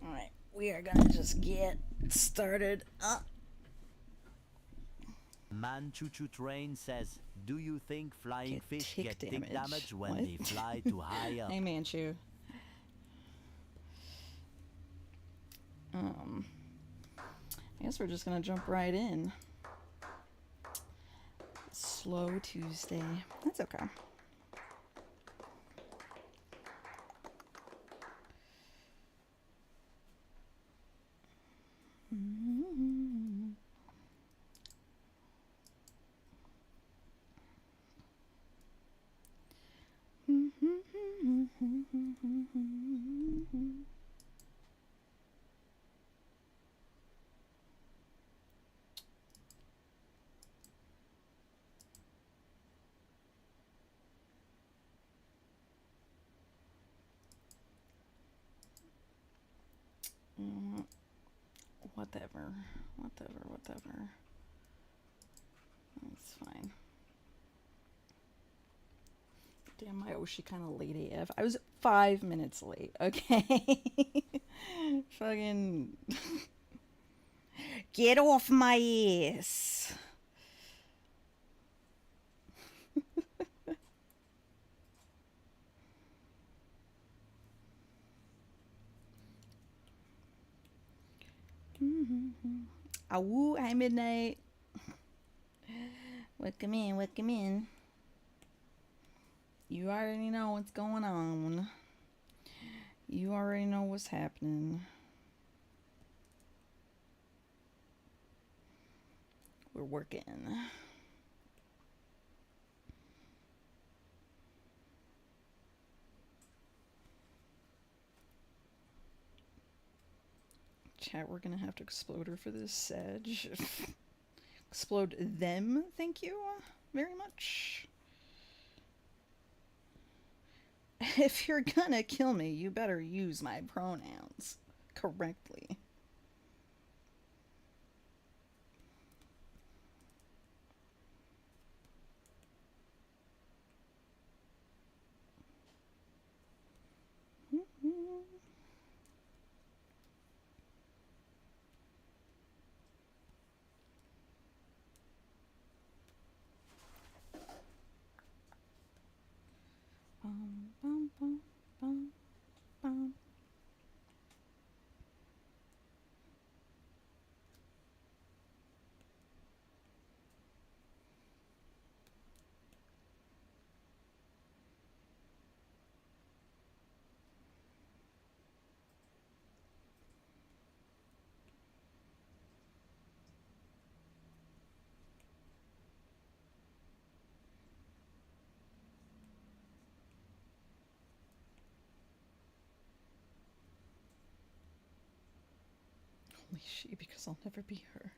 Alright, we are gonna just get started. Man Choo Choo Train says, do you think flying fish tick get tick damage when What? they fly too high up? Hey, Manchu. I guess we're just gonna jump right in. Slow Tuesday. That's okay. Whatever. That's fine. Damn, my Oshi kind of late AF. I was 5 minutes late, okay? Fucking... Get off my ass! Awoo, hi Midnight. Welcome in. You already know what's going on. You already know what's happening. We're working. Chat, we're gonna have to explode her for this sedge. Explode them, thank you very much. If you're gonna kill me, you better use my pronouns correctly. Bum, bum, bum, bum. Only she, because I'll never be her.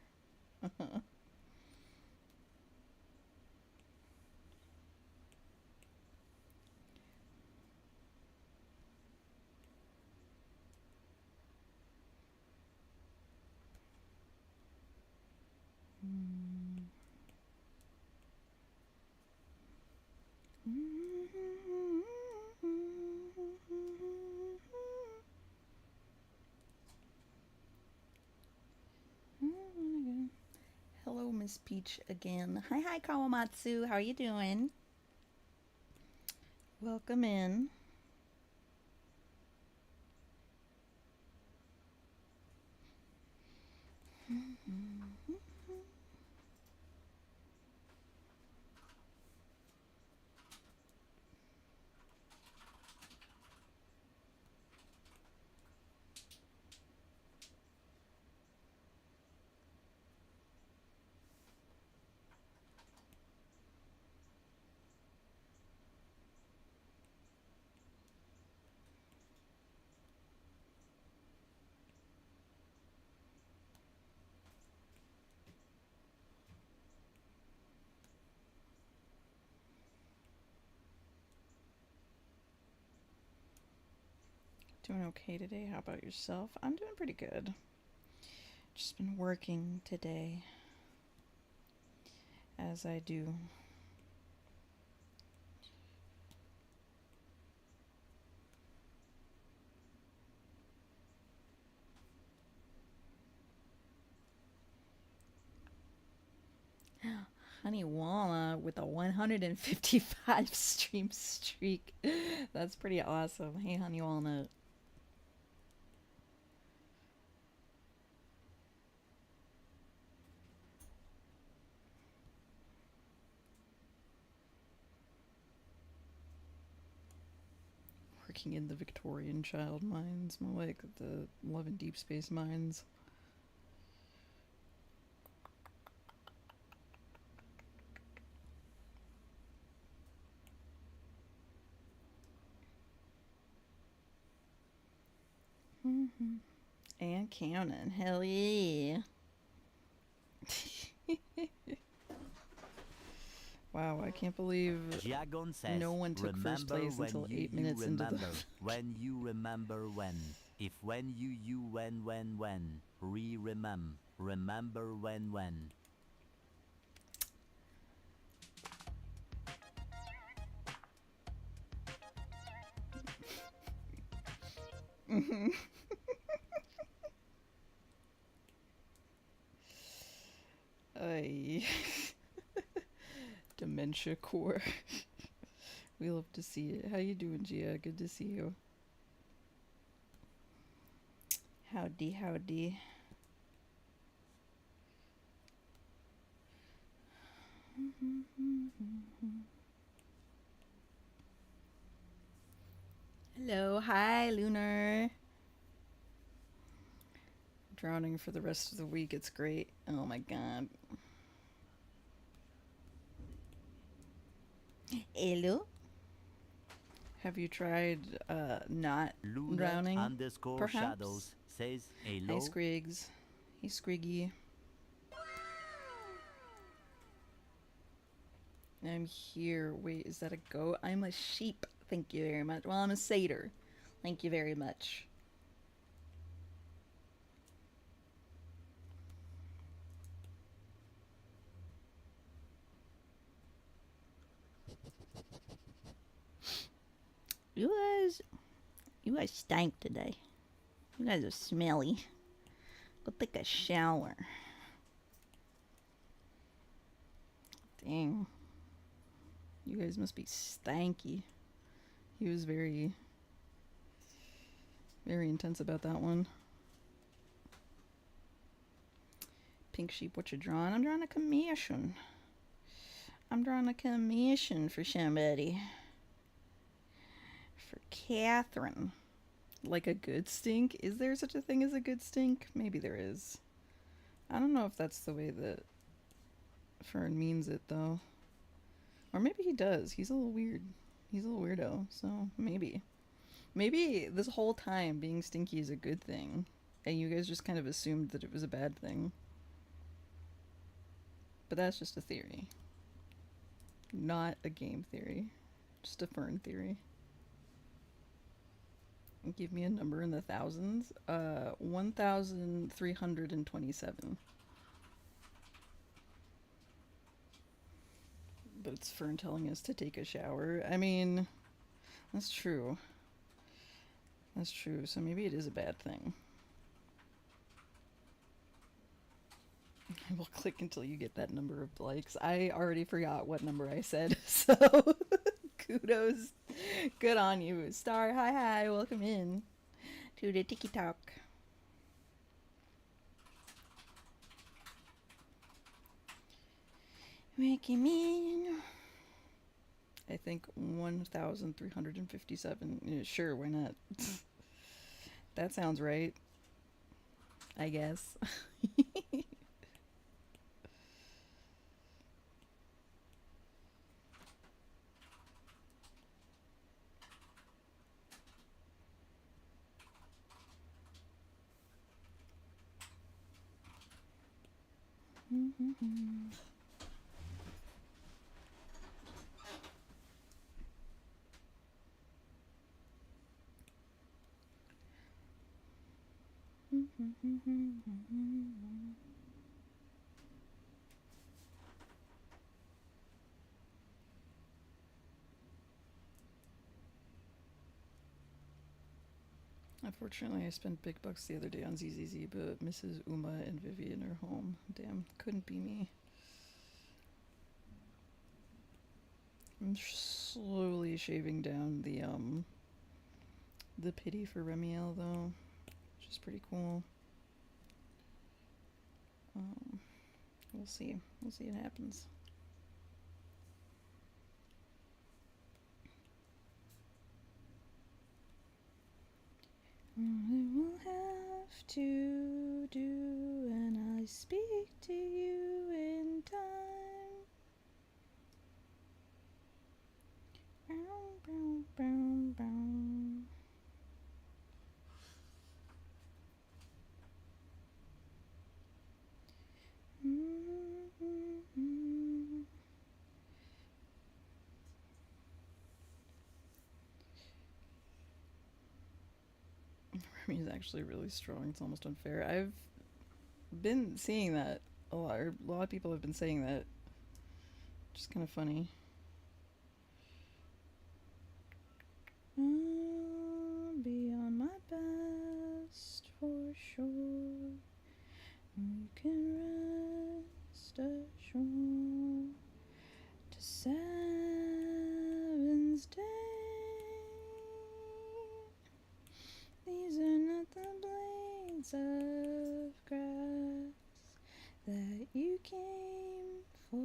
Hello, Miss Peach again. Hi, Kawamatsu. How are you doing? Welcome in. Doing okay today. How about yourself? I'm doing pretty good. Just been working today, as I do. Honey Walla with a 155 stream streak. That's pretty awesome. Hey, Honey Walnut. Working in the Victorian child mines, more like the Love and Deep Space mines. And counting. Hell yeah. Wow, I can't believe Jagon says, no one took first remember place when until you 8 minutes into the. when you remember when. If when you when remember when. Ay. Dementia core. We love to see it. How you doing, Gia? Good to see you. Howdy, howdy. Hello, hi, Lunar. Drowning for the rest of the week. It's great. Oh my god. Hello. Have you tried not Lunar drowning? underscore Perhaps? shadows says hello. Hi, Scriggs. Hey, Scriggy. I'm here. Wait, is that a goat? I'm a sheep. Thank you very much. Well, I'm a satyr. Thank you very much. You guys stank today. You guys are smelly. Go take a shower. Dang. You guys must be stanky. He was very, very intense about that one. Pink sheep, what you drawing? I'm drawing a commission. I'm drawing a commission for somebody. For Catherine. Like a good stink? Is there such a thing as a good stink? Maybe there is. I don't know if that's the way that Fern means it, though. Or maybe he does. He's a little weird. He's a little weirdo, so maybe. Maybe this whole time being stinky is a good thing, and you guys just kind of assumed that it was a bad thing. But that's just a theory. Not a game theory. Just a Fern theory. Give me a number in the thousands. 1,327. But it's Fern telling us to take a shower. I mean, that's true. That's true. So maybe it is a bad thing. I will click until you get that number of likes. I already forgot what number I said, so kudos. Good on you. Star, hi, welcome in to the Tiki Talk. Welcome in. I think 1,357. Yeah, sure, why not? That sounds right. I guess. Unfortunately, I spent big bucks the other day on ZZZ, but Mrs. Uma and Vivian are home. Damn, couldn't be me. I'm slowly shaving down the pity for Remiel though, which is pretty cool. Um, we'll see. We'll see what happens. I will have to do, and I speak to you in time. Bow, bow, bow, bow. Remi's actually really strong. It's almost unfair. I've been seeing that a lot. Or a lot of people have been saying that. Just kind of funny. I'll be on my best for sure. You can rest assured. To Seven's Day. These are not the blades of grass that you came for.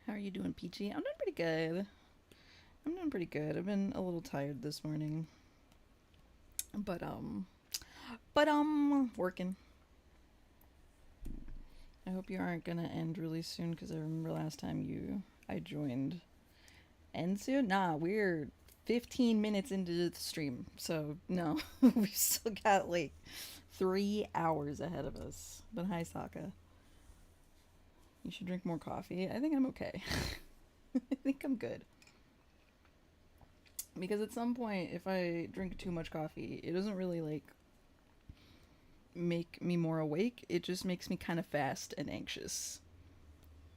How are you doing, Peachy? I'm doing pretty good. I've been a little tired this morning. But working. I hope you aren't gonna end really soon because I remember last time I joined. End soon? Nah, we're 15 minutes into the stream, so no, we've still got like 3 hours ahead of us. But hi, Sokka. You should drink more coffee. I think I'm okay. I think I'm good. Because at some point, if I drink too much coffee, it doesn't really like make me more awake. It just makes me kind of fast and anxious,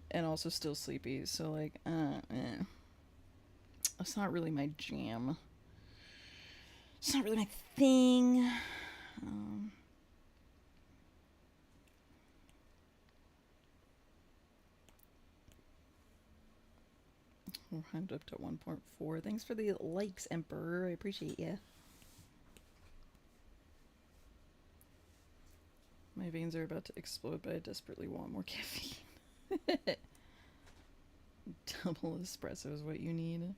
and also still sleepy. So like, it's not really my jam. It's not really my thing. We're round up to 1.4. Thanks for the likes, Emperor. I appreciate you. My veins are about to explode, but I desperately want more caffeine. Double espresso is what you need.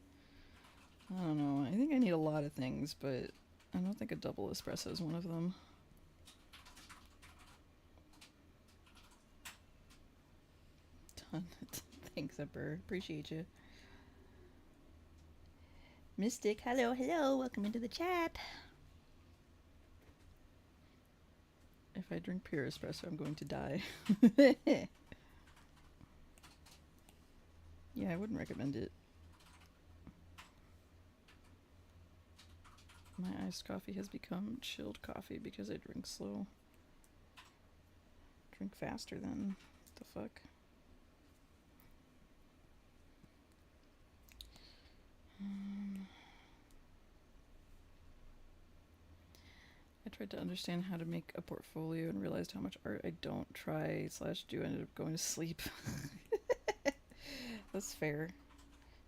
I don't know. I think I need a lot of things, but I don't think a double espresso is one of them. Done. Thanks, Emperor. Appreciate you. Mystic, hello, hello. Welcome into the chat. If I drink pure espresso, I'm going to die. Yeah, I wouldn't recommend it. My iced coffee has become chilled coffee because I drink slow. Drink faster then. What the fuck? I tried to understand how to make a portfolio and realized how much art I don't try/do. Ended up going to sleep. That's fair.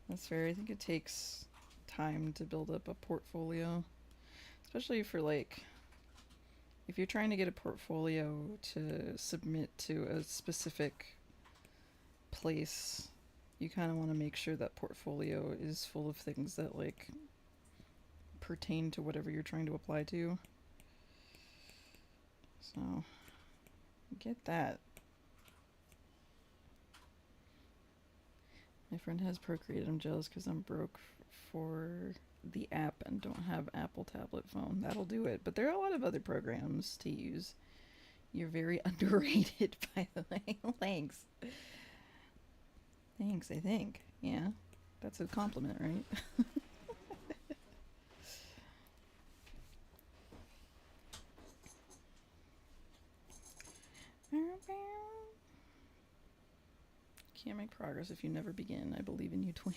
That's fair. I think it takes time to build up a portfolio. Especially for like, if you're trying to get a portfolio to submit to a specific place, you kind of want to make sure that portfolio is full of things that like pertain to whatever you're trying to apply to. So, get that. My friend has Procreate. I'm jealous because I'm broke for the app and don't have Apple tablet phone. That'll do it. But there are a lot of other programs to use. You're very underrated, by the way. Thanks. Thanks, I think. Yeah. That's a compliment, right? Can't make progress if you never begin. I believe in you, twin.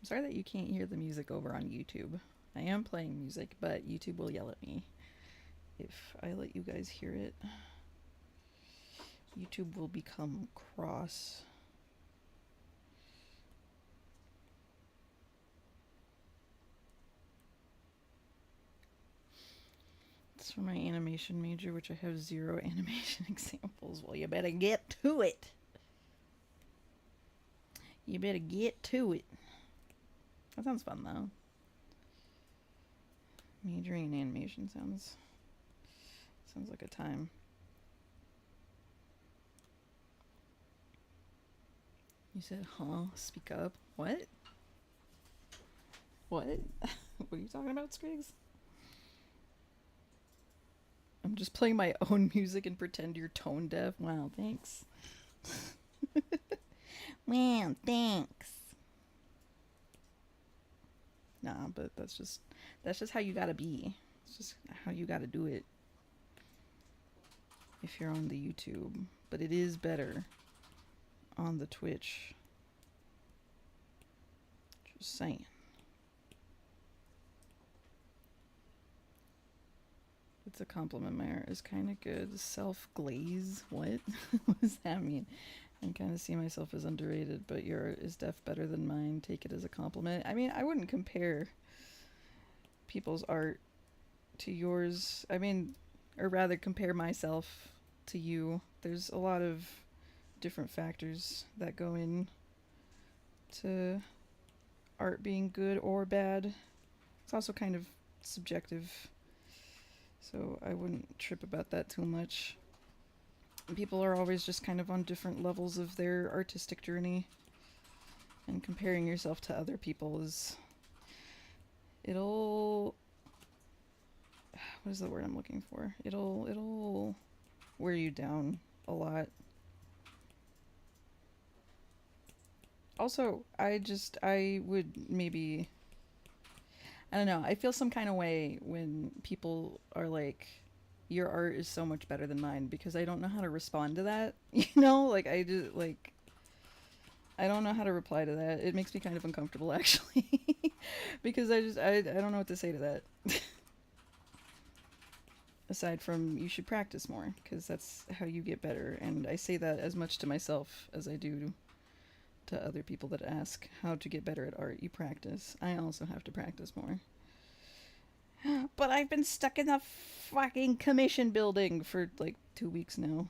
sorry that you can't hear the music over on YouTube. I am playing music, but YouTube will yell at me if I let you guys hear it. YouTube will become cross. It's for my animation major, which I have 0 animation examples. Well, you better get to it. You better get to it. That sounds fun, though. Majoring in animation sounds like a time. You said, huh? Speak up. What? What? What are you talking about, Skrigs? I'm just playing my own music and pretend you're tone deaf. Wow, thanks. Wow, thanks. Nah, but that's just how you gotta be. It's just how you gotta do it if you're on the YouTube. But it is better on the Twitch. Just saying. It's a compliment. My art is kind of good. Self-glaze? What? What does that mean? I kind of see myself as underrated, but your art is def better than mine. Take it as a compliment. I mean, I wouldn't compare people's art to yours. I mean, or rather compare myself to you. There's a lot of different factors that go in to art being good or bad. It's also kind of subjective, so I wouldn't trip about that too much. People are always just kind of on different levels of their artistic journey, and comparing yourself to other people it'll what is the word I'm looking for? It'll wear you down a lot. Also, I would maybe, I don't know, I feel some kind of way when people are like, your art is so much better than mine, because I don't know how to respond to that. Like I just like I don't know how to reply to that. It makes me kind of uncomfortable actually. Because I don't know what to say to that. Aside from you should practice more, because that's how you get better, and I say that as much to myself as I do to other people that ask how to get better at art. You practice. I also have to practice more. But I've been stuck in the fucking commission building for like 2 weeks now.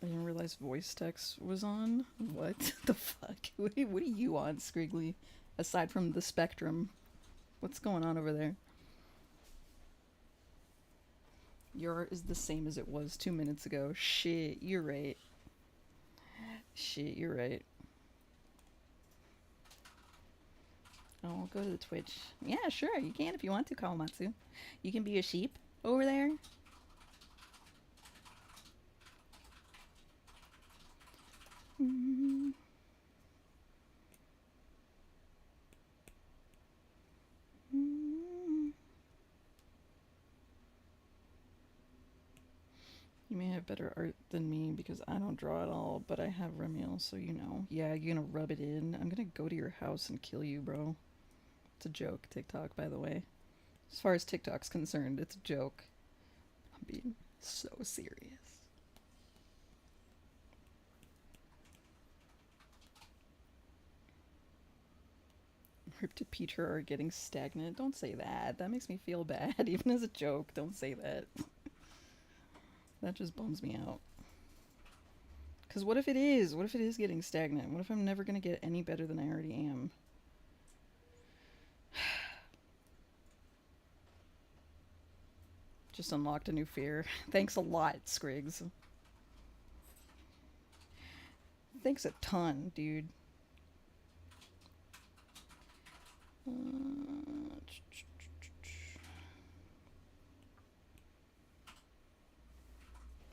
I didn't realize voice text was on. What the fuck? What are you on, Scriggly? Aside from the spectrum, what's going on over there? Your art is the same as it was 2 minutes ago. Shit, you're right. Shit, you're right. Oh, I'll go to the Twitch. Yeah, sure, you can if you want to, Kawamatsu. You can be a sheep over there. Mm-hmm. Mm-hmm. You may have better art than me because I don't draw at all, but I have Remiel, so you know. Yeah, you're gonna rub it in. I'm gonna go to your house and kill you, bro. It's a joke, TikTok, by the way. As far as TikTok's concerned, it's a joke. I'm being so serious. Rip to Peter are getting stagnant. Don't say that. That makes me feel bad. Even as a joke, don't say that. That just bums me out. Because what if it is? What if it is getting stagnant? What if I'm never going to get any better than I already am? Just unlocked a new fear. Thanks a lot, Skrigs. Thanks a ton, dude.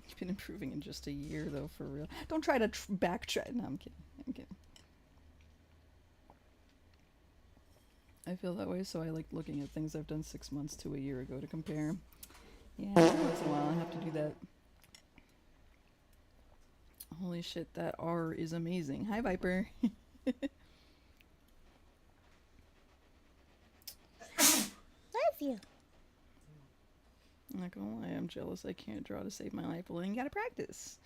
You've been improving in just a year, though, for real. Don't try to backtrack. No, I'm kidding. I'm kidding. I feel that way, so I like looking at things I've done 6 months to a year ago to compare. Yeah, once in a while I have to do that. Holy shit, that R is amazing. Hi, Viper. Love you. I'm not gonna lie, I'm jealous I can't draw to save my life. Well, then you gotta practice.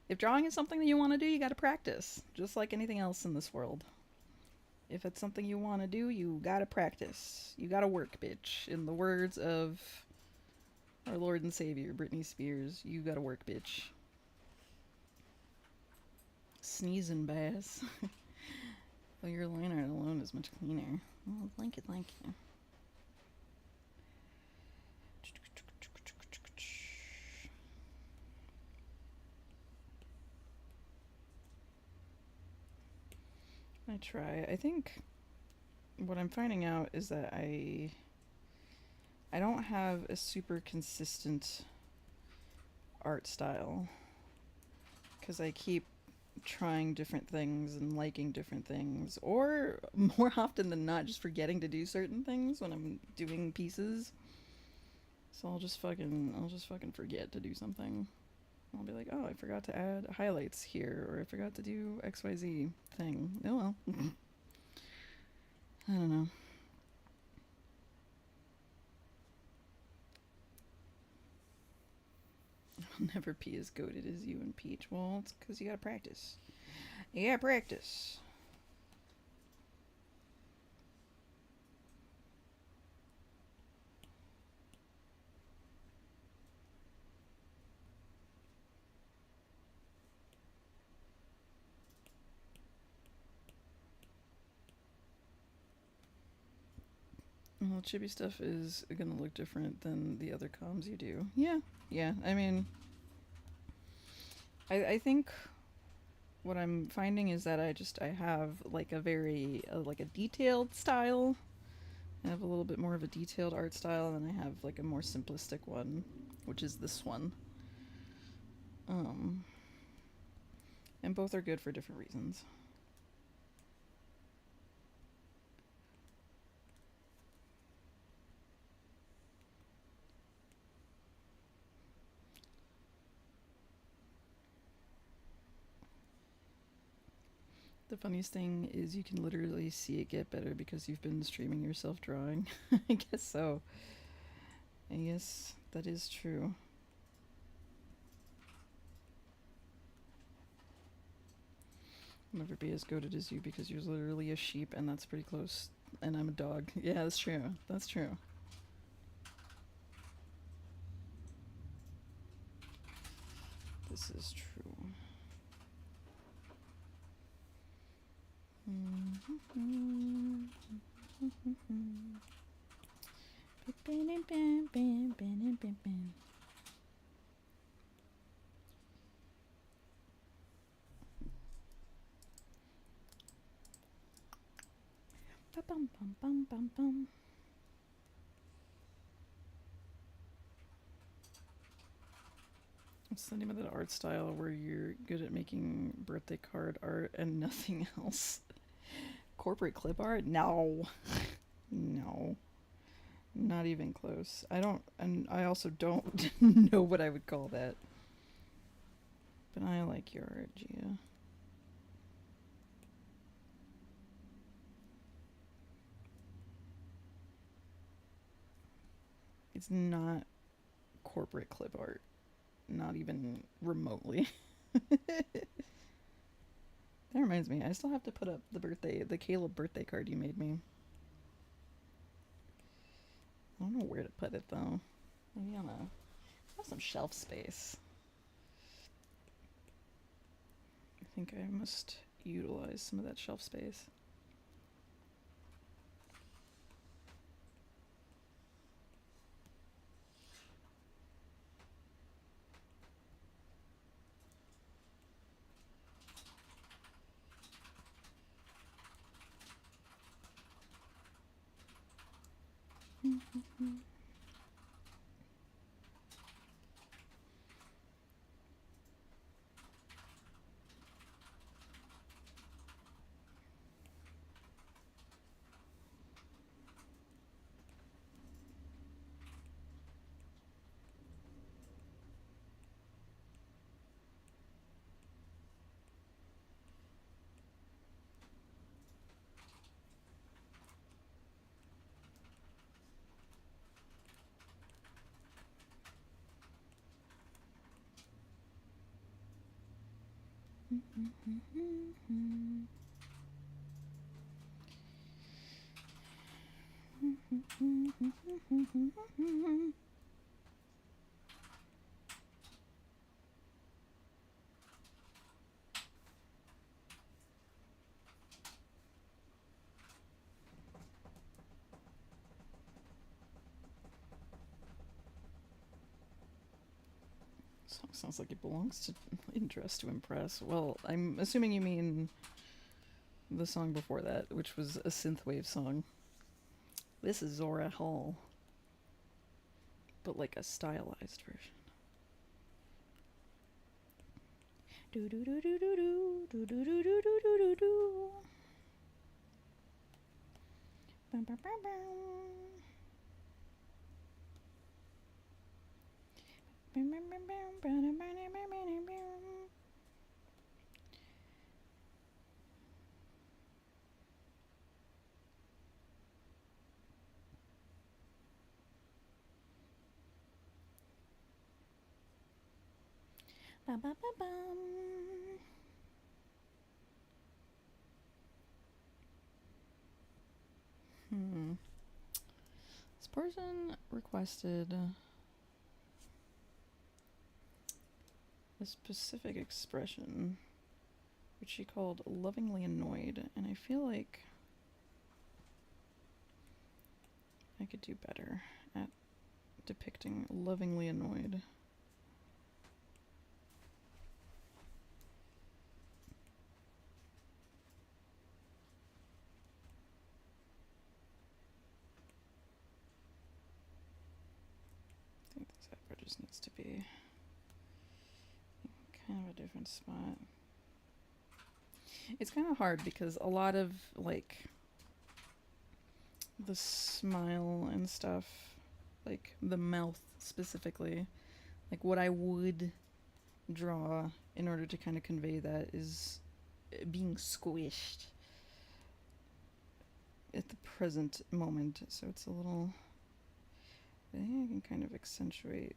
If drawing is something that you want to do, you gotta practice. Just like anything else in this world. If it's something you want to do, you gotta practice. You gotta work, bitch. In the words of our Lord and Savior, Britney Spears, you gotta work, bitch. Sneezing bass. Well, your line art alone is much cleaner. Oh, thank you, thank you. I try. I think what I'm finding out is that I don't have a super consistent art style because I keep trying different things and liking different things, or more often than not just forgetting to do certain things when I'm doing pieces. So I'll just fucking forget to do something. I'll be like, oh, I forgot to add highlights here, or I forgot to do XYZ thing. Oh well. I don't know. I'll never be as goated as you and Peach. Well, it's because you gotta practice. You gotta practice. Well, chibi stuff is gonna look different than the other comms you do. Yeah, yeah. I mean, I think what I'm finding is that I have like a very like a detailed style. I have a little bit more of a detailed art style, and I have like a more simplistic one, which is this one. Um, and both are good for different reasons. The funniest thing is you can literally see it get better because you've been streaming yourself drawing. I guess so. I guess that is true. I'll never be as goated as you because you're literally a sheep, and that's pretty close. And I'm a dog. Yeah, that's true. That's true. This is true. What's the name of that art style where you're good at making birthday card art and nothing else? Corporate clip art? No. No. Not even close. I don't, and I also don't know what I would call that. But I like your art, Gia. It's not corporate clip art. Not even remotely. That reminds me, I still have to put up the Caleb birthday card you made me. I don't know where to put it though. Maybe on have some shelf space. I think I must utilize some of that shelf space. Sounds like it belongs to in Dress to Impress. Well, I'm assuming you mean the song before that, which was a synthwave song. This is Zora Hall, but like a stylized version. Do do do do do do do do do do do do do. Bum, bum, bum, bum. Bum, bum, bum, bum, bum, bum, bum, bum, bum, bum. Ba, ba, ba, bum. This person requested a specific expression, which she called lovingly annoyed, and I feel like I could do better at depicting lovingly annoyed. I think this effort just needs to be kind of a different spot. It's kind of hard because a lot of like the smile and stuff, like the mouth specifically, like what I would draw in order to kind of convey that is being squished at the present moment. So it's a little, I think I can kind of accentuate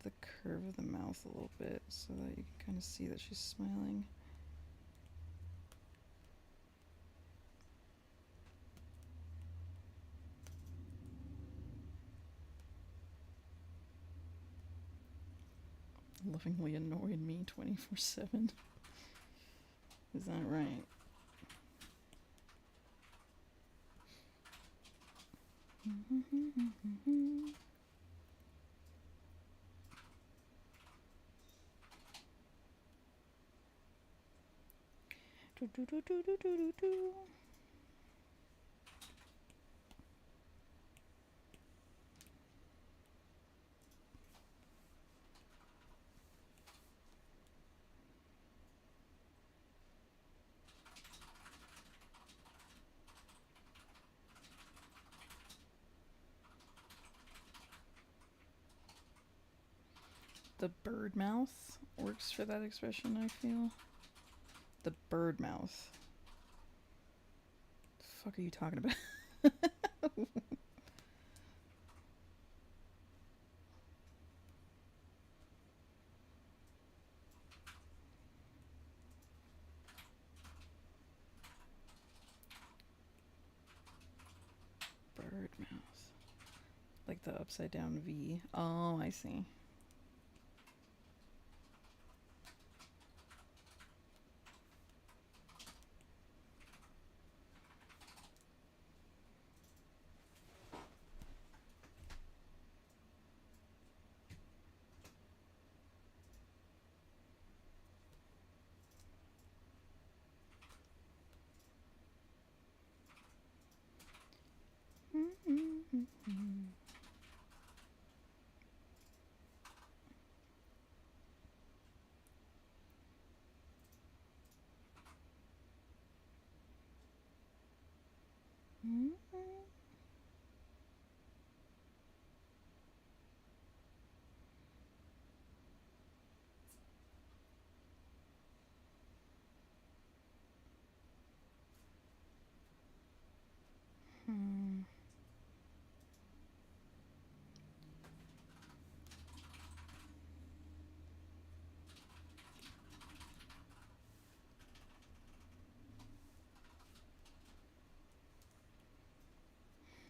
the curve of the mouth a little bit so that you can kind of see that she's smiling. Lovingly annoyed me 24/7. Is that right? Do, do, do, do, do, do, do. The bird mouth works for that expression, I feel. The bird mouth. The fuck are you talking about? Bird mouth. Like the upside down V. Oh, I see.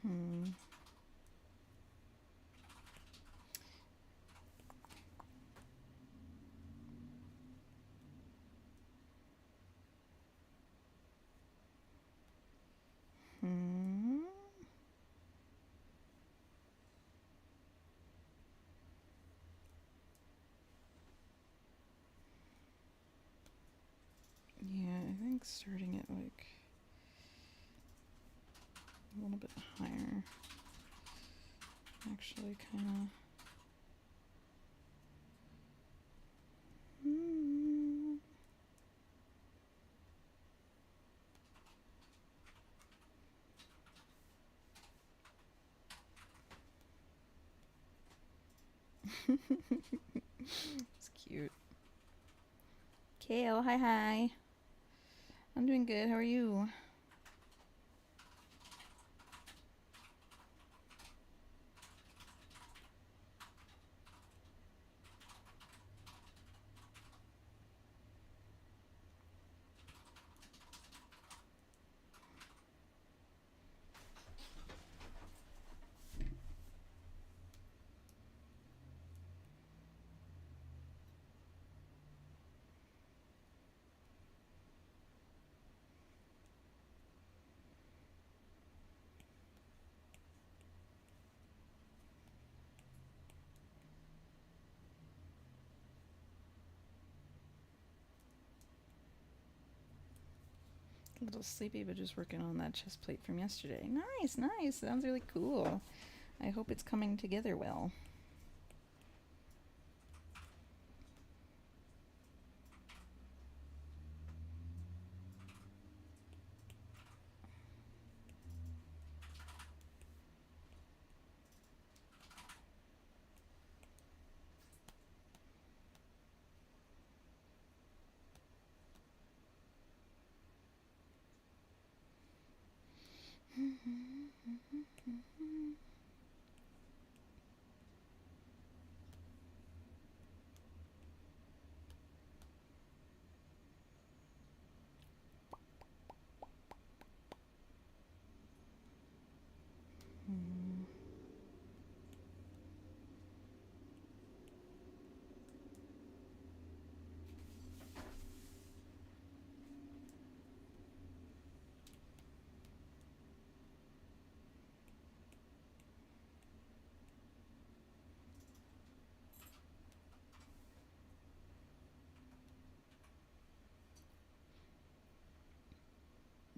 Hmm. Hmm. Yeah, I think starting it like a little bit higher actually kind of. Hmm. It's cute. Kale, hi hi. I'm doing good. How are you? A little sleepy, but just working on that chest plate from yesterday. Nice, nice. Sounds really cool. I hope it's coming together well.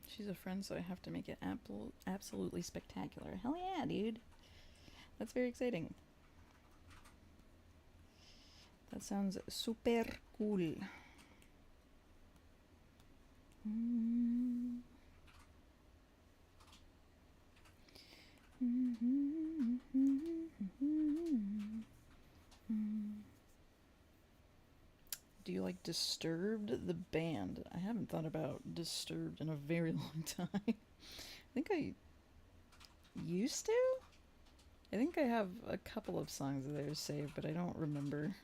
She's a friend, so I have to make it absolutely spectacular. Hell yeah, dude. That's very exciting. That sounds super cool. Do you like Disturbed, the band? I haven't thought about Disturbed in a very long time. I think I used to? I think I have a couple of songs of theirs saved, but I don't remember.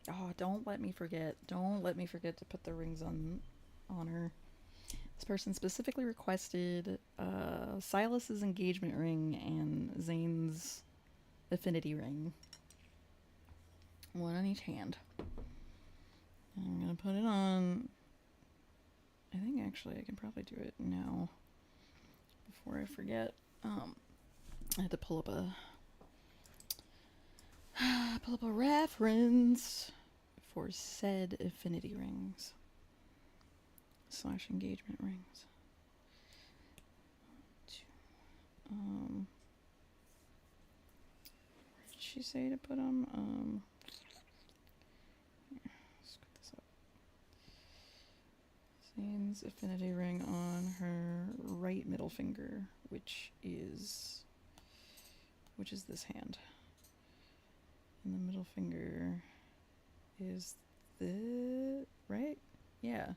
Oh, don't let me forget. Don't let me forget to put the rings on her. person specifically requested Silas's engagement ring and Zane's affinity ring. One on each hand. I'm gonna put it on. I think actually I can probably do it now before I forget. I had to pull up a reference for said affinity rings / engagement rings. Where did she say to put them? Here, let's put this up. Zane's affinity ring on her right middle finger, which is this hand. And the middle finger is the right? Yeah.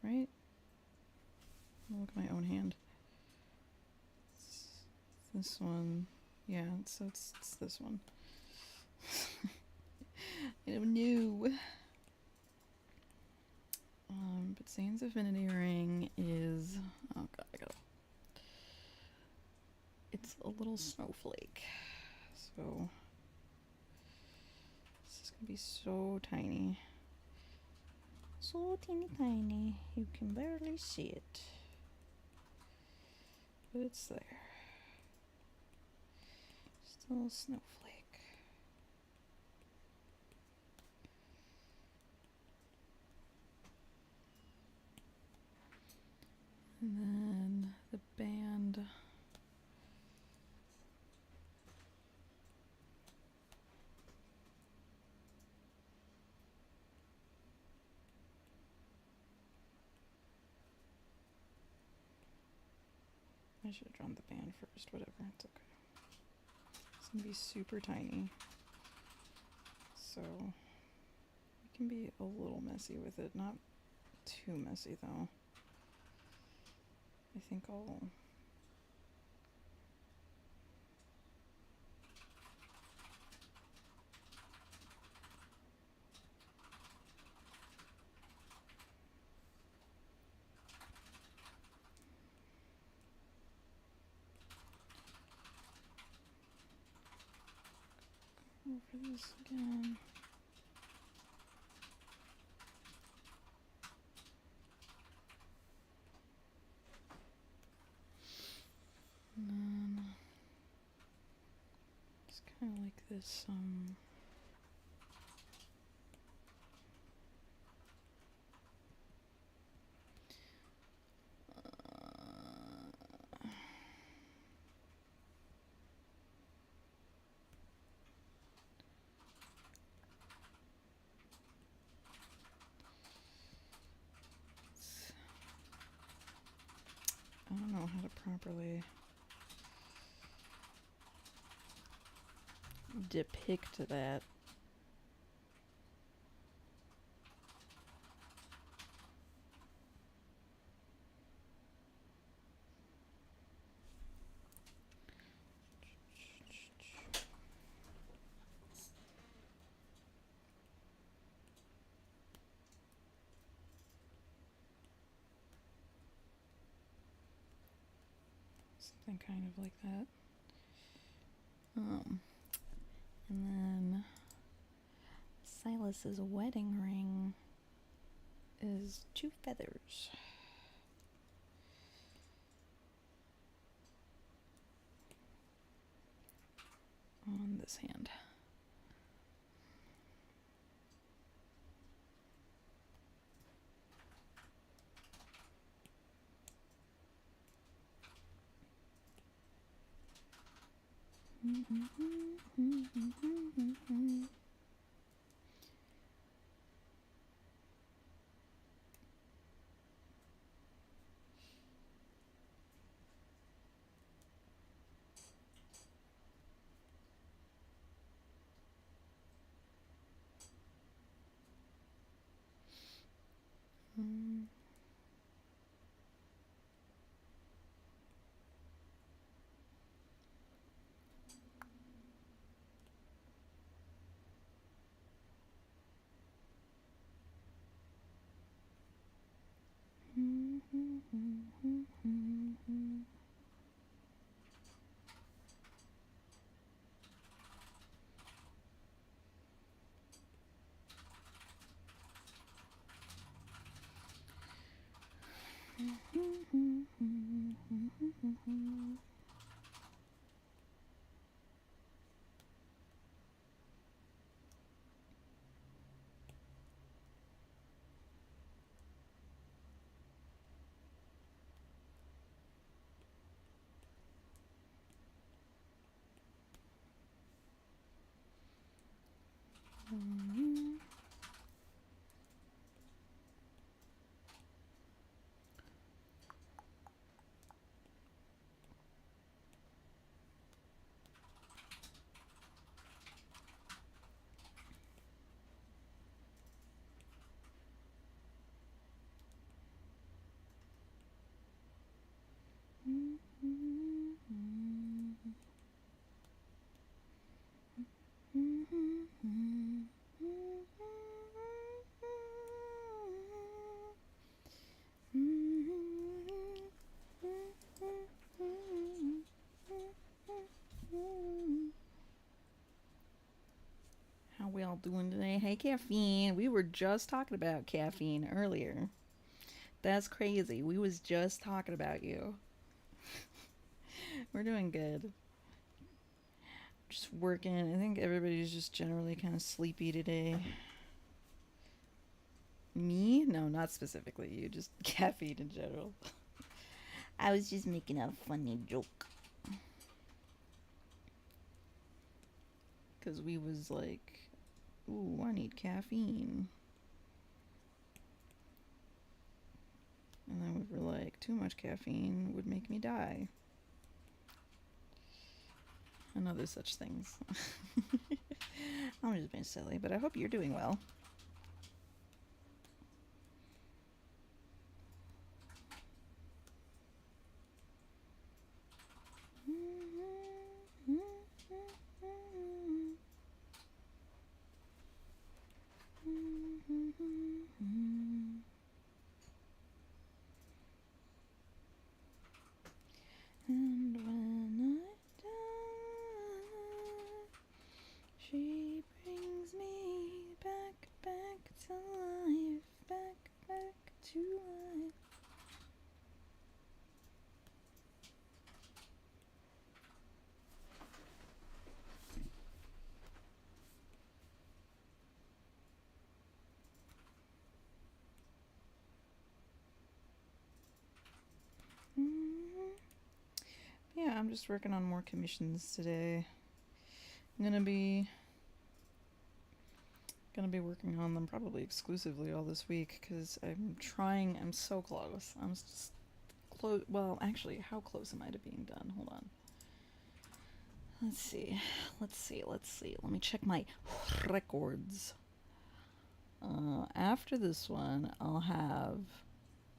Right? I'll look at my own hand. It's this one. Yeah, so it's this one. I don't know. But Zane's affinity ring is, oh god, it's a little snowflake. So this is gonna be so tiny. So teeny tiny, you can barely see it. But it's there. Just a little snowflake. And then the band. I should have drawn the band first, whatever, it's okay. It's gonna be super tiny. So it can be a little messy with it, not too messy though. I think I'll go over this again. And then it's kind of like this, I don't know how to properly depict that. Something kind of like that. And then Silas's wedding ring is 2 feathers. On this hand. y'all doing today? Hey, Caffeine. We were just talking about caffeine earlier. That's crazy. We was just talking about you. We're doing good. Just working. I think everybody's just generally kind of sleepy today. Me? No, not specifically you. Just caffeine in general. I was just making a funny joke. Because we was like, ooh, I need caffeine. And then we were like, too much caffeine would make me die. And other such things. I'm just being silly, but I hope you're doing well. And when I die, she brings me back, back to life, back, back to life. Yeah, I'm just working on more commissions today. I'm gonna be working on them probably exclusively all this week because I'm so close. I'm just close. Well, actually, how close am I to being done? Hold on. Let's see. Let me check my records. After this one, I'll have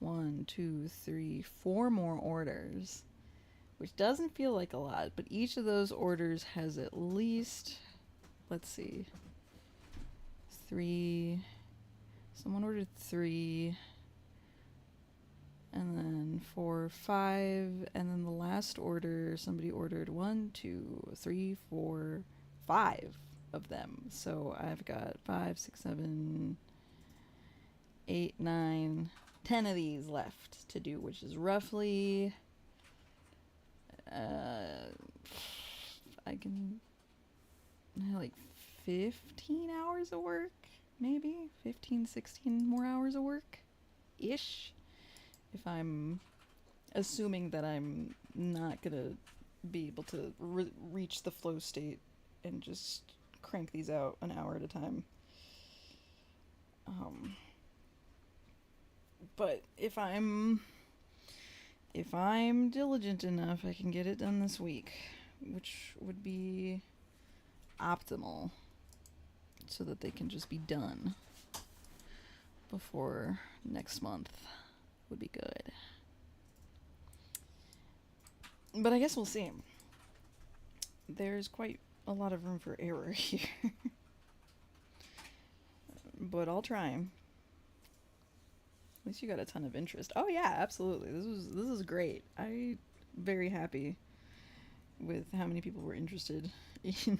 4 more orders, which doesn't feel like a lot, but each of those orders has at least, let's see, 3. Someone ordered 3, and then 4, 5, and then the last order, somebody ordered 1, 2, 3, 4, 5 of them. So I've got 5, 6, 7, 8, 9, 10 of these left to do, which is roughly I can like 15 hours of work, maybe 15, 16 more hours of work ish, if I'm assuming that I'm not gonna be able to reach the flow state and just crank these out an hour at a time. But if I'm diligent enough, I can get it done this week, which would be optimal, so that they can just be done before next month would be good. But I guess we'll see. There's quite a lot of room for error here. But I'll try. At least you got a ton of interest. Oh yeah, absolutely. This is great. I'm very happy with how many people were interested in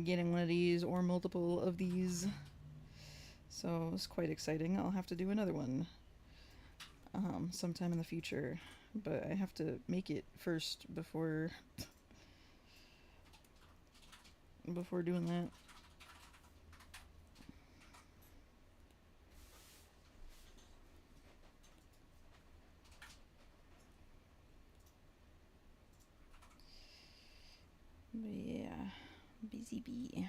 getting one of these or multiple of these. So it's quite exciting. I'll have to do another one sometime in the future, but I have to make it first before doing that. But yeah, busy bee.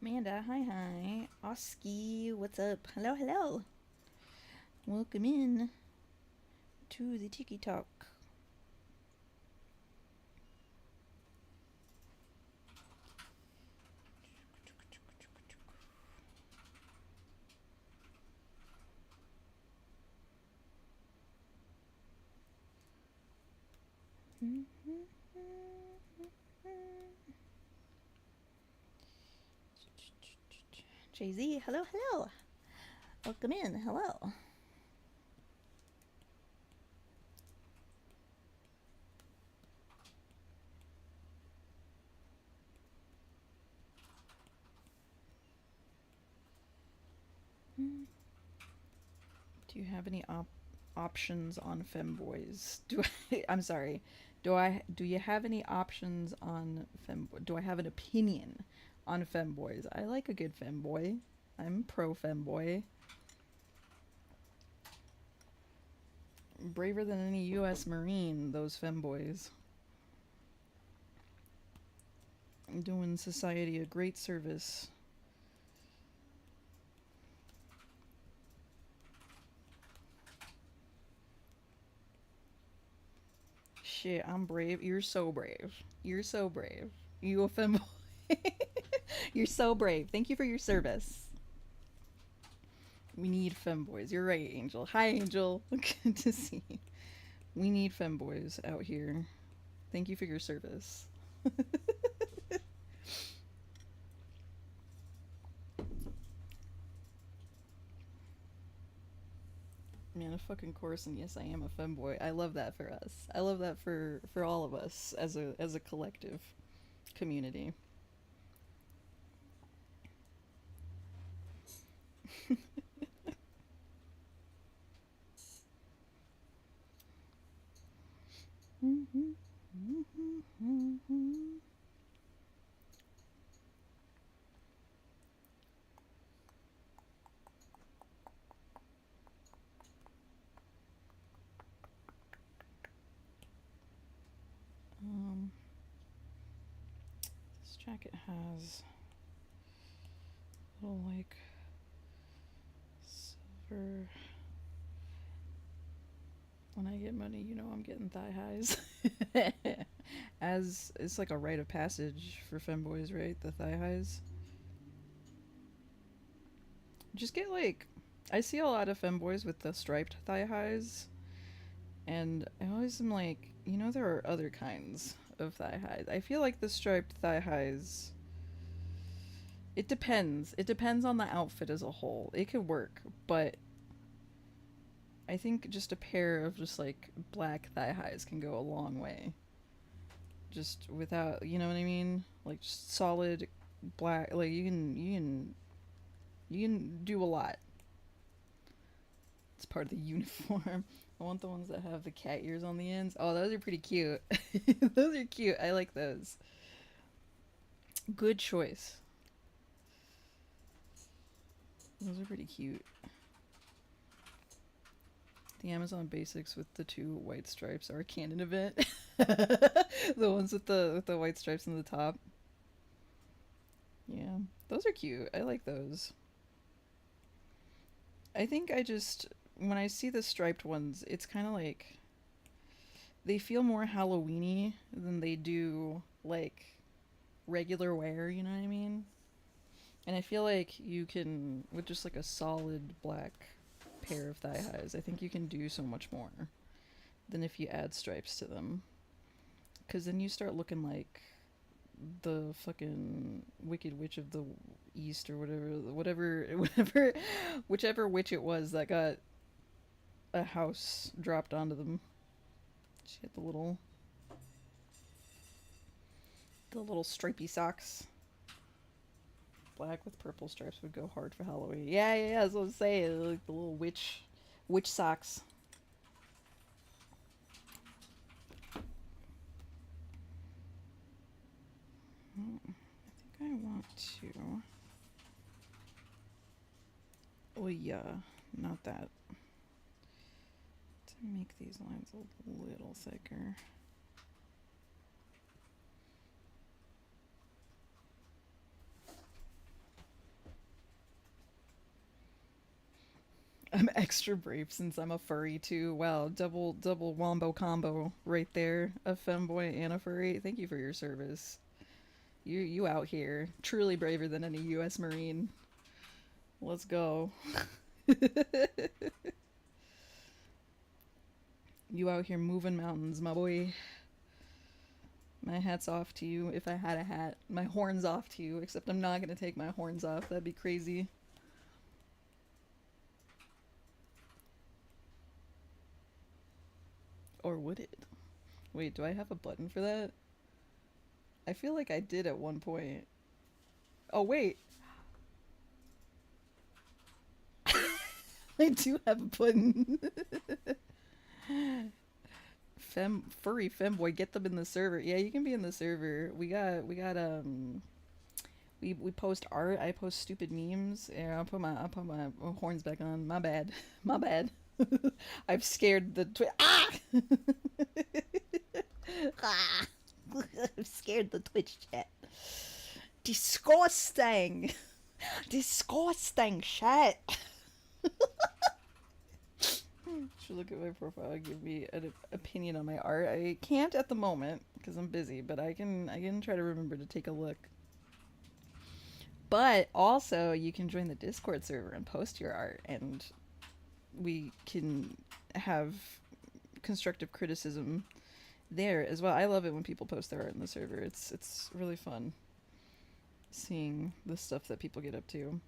Amanda, hi. Oski, what's up? Hello. Welcome in to the Tiki Talk. Jay-Z, hello. Welcome in, hello. Do you have any options on femboys? I'm sorry. Do you have any options on femboy? Do I have an opinion on femboys? I like a good femboy. I'm pro femboy. Braver than any U.S. Marine, those femboys. Doing society a great service. Shit, I'm brave. You're so brave. You a femboy. You're so brave. Thank you for your service. We need femboys. You're right, Angel. Hi, Angel. Good to see you. We need femboys out here. Thank you for your service. Man, of fucking course, and yes, I am a femboy. I love that for us. I love that for all of us as a collective community. This jacket has a little like silver. When I get money, you know I'm getting thigh highs. As it's like a rite of passage for femboys, right? The thigh highs. Just get like, I see a lot of femboys with the striped thigh highs, and I always am like, you know, there are other kinds of thigh highs. I feel like the striped thigh highs. It depends. It depends on the outfit as a whole. It could work, but I think just a pair of just like black thigh highs can go a long way. Just without, you know what I mean? Like just solid black. Like you can do a lot. It's part of the uniform. I want the ones that have the cat ears on the ends. Oh, those are pretty cute. Those are cute. I like those. Good choice. Those are pretty cute. The Amazon Basics with the 2 white stripes are a canon event. The ones with the white stripes on the top. Yeah, those are cute. I like those. I think when I see the striped ones, it's kind of like they feel more Halloweeny than they do like regular wear, you know what I mean? And I feel like you can, with just like a solid black pair of thigh highs, I think you can do so much more than if you add stripes to them. Because then you start looking like the fucking Wicked Witch of the East or whichever witch it was that got a house dropped onto them. She had the little stripy socks. Black with purple stripes would go hard for Halloween. Yeah, that's what I'm saying. Like the little witch socks. I think I want to. Oh yeah, not that. To make these lines a little thicker. I'm extra brave since I'm a furry too. Wow, double wombo combo right there. A femboy and a furry. Thank you for your service. You out here. Truly braver than any US Marine. Let's go. You out here moving mountains, my boy. My hat's off to you if I had a hat. My horn's off to you, except I'm not gonna take my horns off. That'd be crazy. Or would it? Wait, do I have a button for that? I feel like I did at one point. Oh, wait. I do have a button. Furry femboy, get them in the server. Yeah, you can be in the server. We post art. I post stupid memes. Yeah, I'll put my horns back on. My bad. My bad. I've scared the ah! Ah! I've scared the Twitch chat. Disgusting. Disgusting shit. Should look at my profile, give me an opinion on my art. I can't at the moment because I'm busy, but I can try to remember to take a look. But also, you can join the Discord server and post your art, and we can have constructive criticism there as well. I love it when people post their art in the server. It's really fun seeing the stuff that people get up to.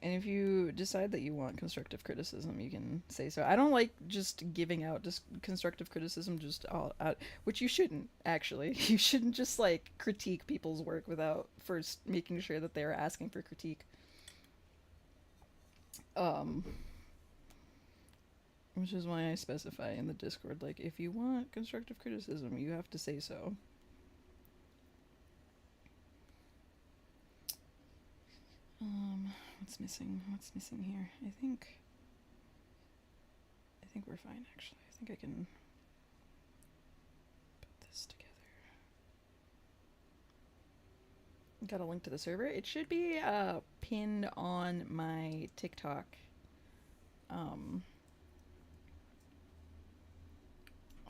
And if you decide that you want constructive criticism, you can say so. I don't like just giving out just constructive criticism just all out, which you shouldn't, actually. You shouldn't just, like, critique people's work without first making sure that they're asking for critique. Which is why I specify in the Discord, like, if you want constructive criticism, you have to say so. What's missing? What's missing here? I think we're fine, actually. I think I can put this together. Got a link to the server. It should be pinned on my TikTok. On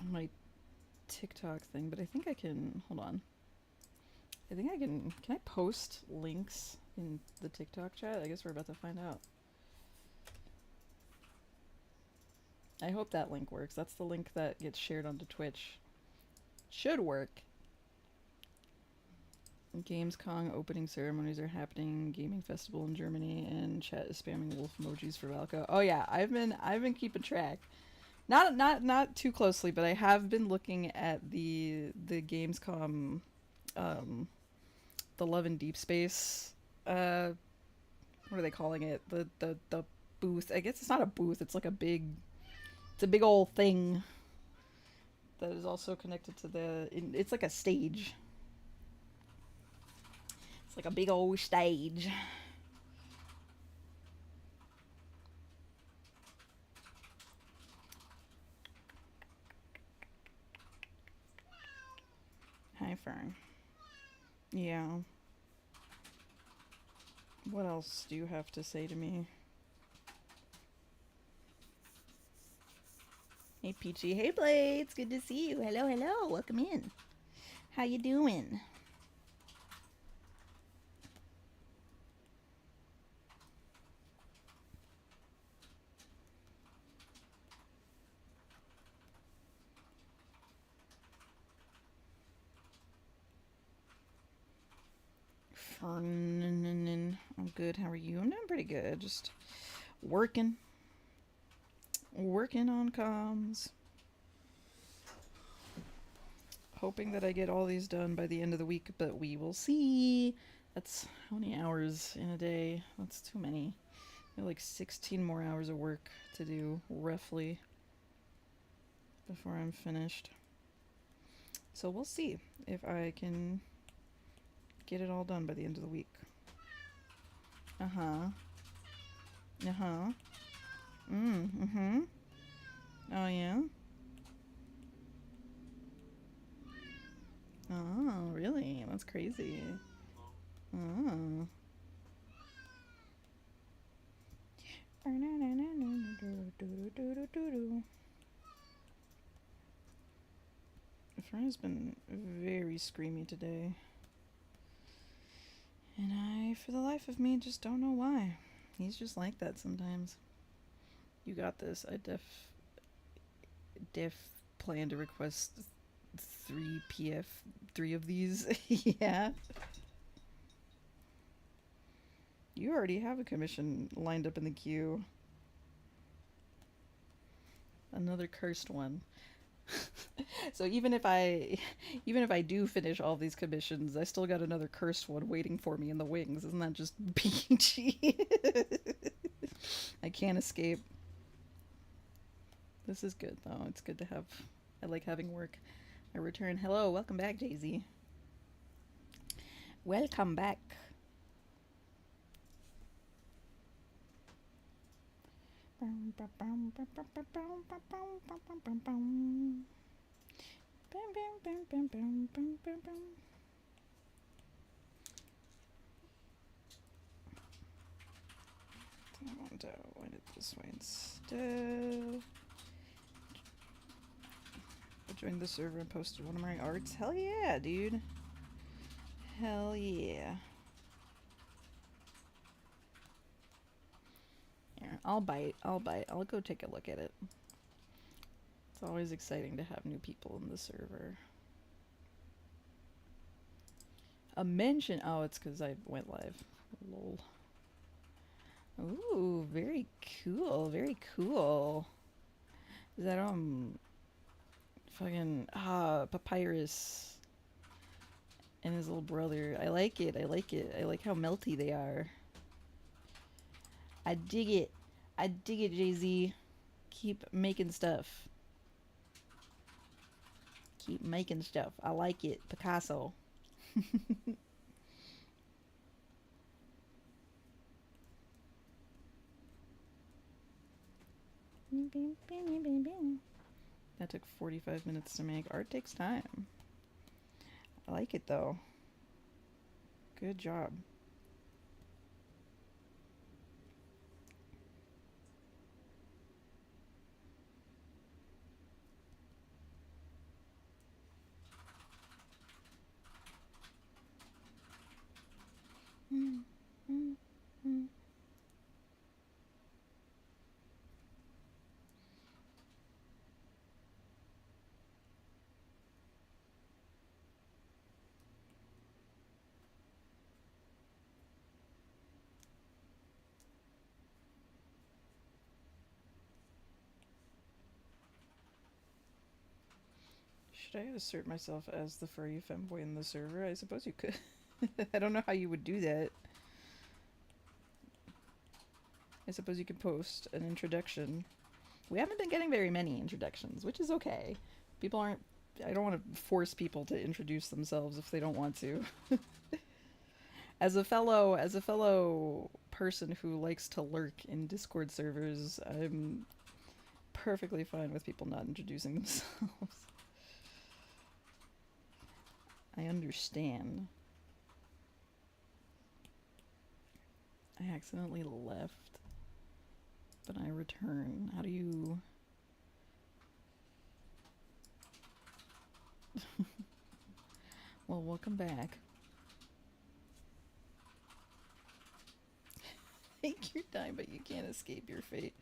my TikTok thing, but I think I can, hold on. I think I can I post links in the TikTok chat? I guess we're about to find out. I hope that link works. That's the link that gets shared onto Twitch. Should work. Gamescom opening ceremonies are happening. Gaming festival in Germany, and chat is spamming wolf emojis for Valko. Oh yeah, I've been keeping track. Not too closely, but I have been looking at the Gamescom, the Love and Deep Space. What are they calling it? The booth. I guess it's not a booth. It's like a big old thing that is also connected to it's like a stage. It's like a big old stage. Hi, Fern. Yeah. What else do you have to say to me? Hey, Peachy. Hey, Blades. Good to see you. Hello, hello. Welcome in. How you doing? I'm good. How are you? I'm doing pretty good. Just working on comms. Hoping that I get all these done by the end of the week, but we will see. That's how many hours in a day? That's too many. I have like 16 more hours of work to do, roughly, before I'm finished. So we'll see if I can get it all done by the end of the week. Uh-huh. Uh-huh. Mm-hmm. Oh, yeah? Oh, really? That's crazy. Oh. Fern's been very screamy today. And I, for the life of me, just don't know why. He's just like that sometimes. You got this. I def plan to request 3 of these. Yeah. You already have a commission lined up in the queue. Another cursed one. So even if I do finish all these commissions, I still got another cursed one waiting for me in the wings. Isn't that just peachy? I can't escape. This is good though. It's good to have. I like having work. I return. Hello, welcome back, Daisy. Welcome back. I want to wind it this way instead. I joined the server and posted one of my arts. Hell yeah, dude. Hell yeah. Here, I'll bite. I'll go take a look at it. It's always exciting to have new people in the server. A mention. Oh, it's because I went live. Lol. Ooh, very cool. Very cool. Is that fucking Papyrus and his little brother? I like it. I like it. I like how melty they are. I dig it. I dig it, Jay-Z. Keep making stuff. Keep making stuff. I like it. Picasso. That took 45 minutes to make. Art takes time. I like it though. Good job. Should I assert myself as the furry femboy in the server? I suppose you could. I don't know how you would do that. I suppose you could post an introduction. We haven't been getting very many introductions, which is okay. People aren't... I don't want to force people to introduce themselves if they don't want to. As a fellow person who likes to lurk in Discord servers, I'm perfectly fine with people not introducing themselves. I understand. I accidentally left, but I return. How do you... Well, welcome back. Think you're dying, but you can't escape your fate.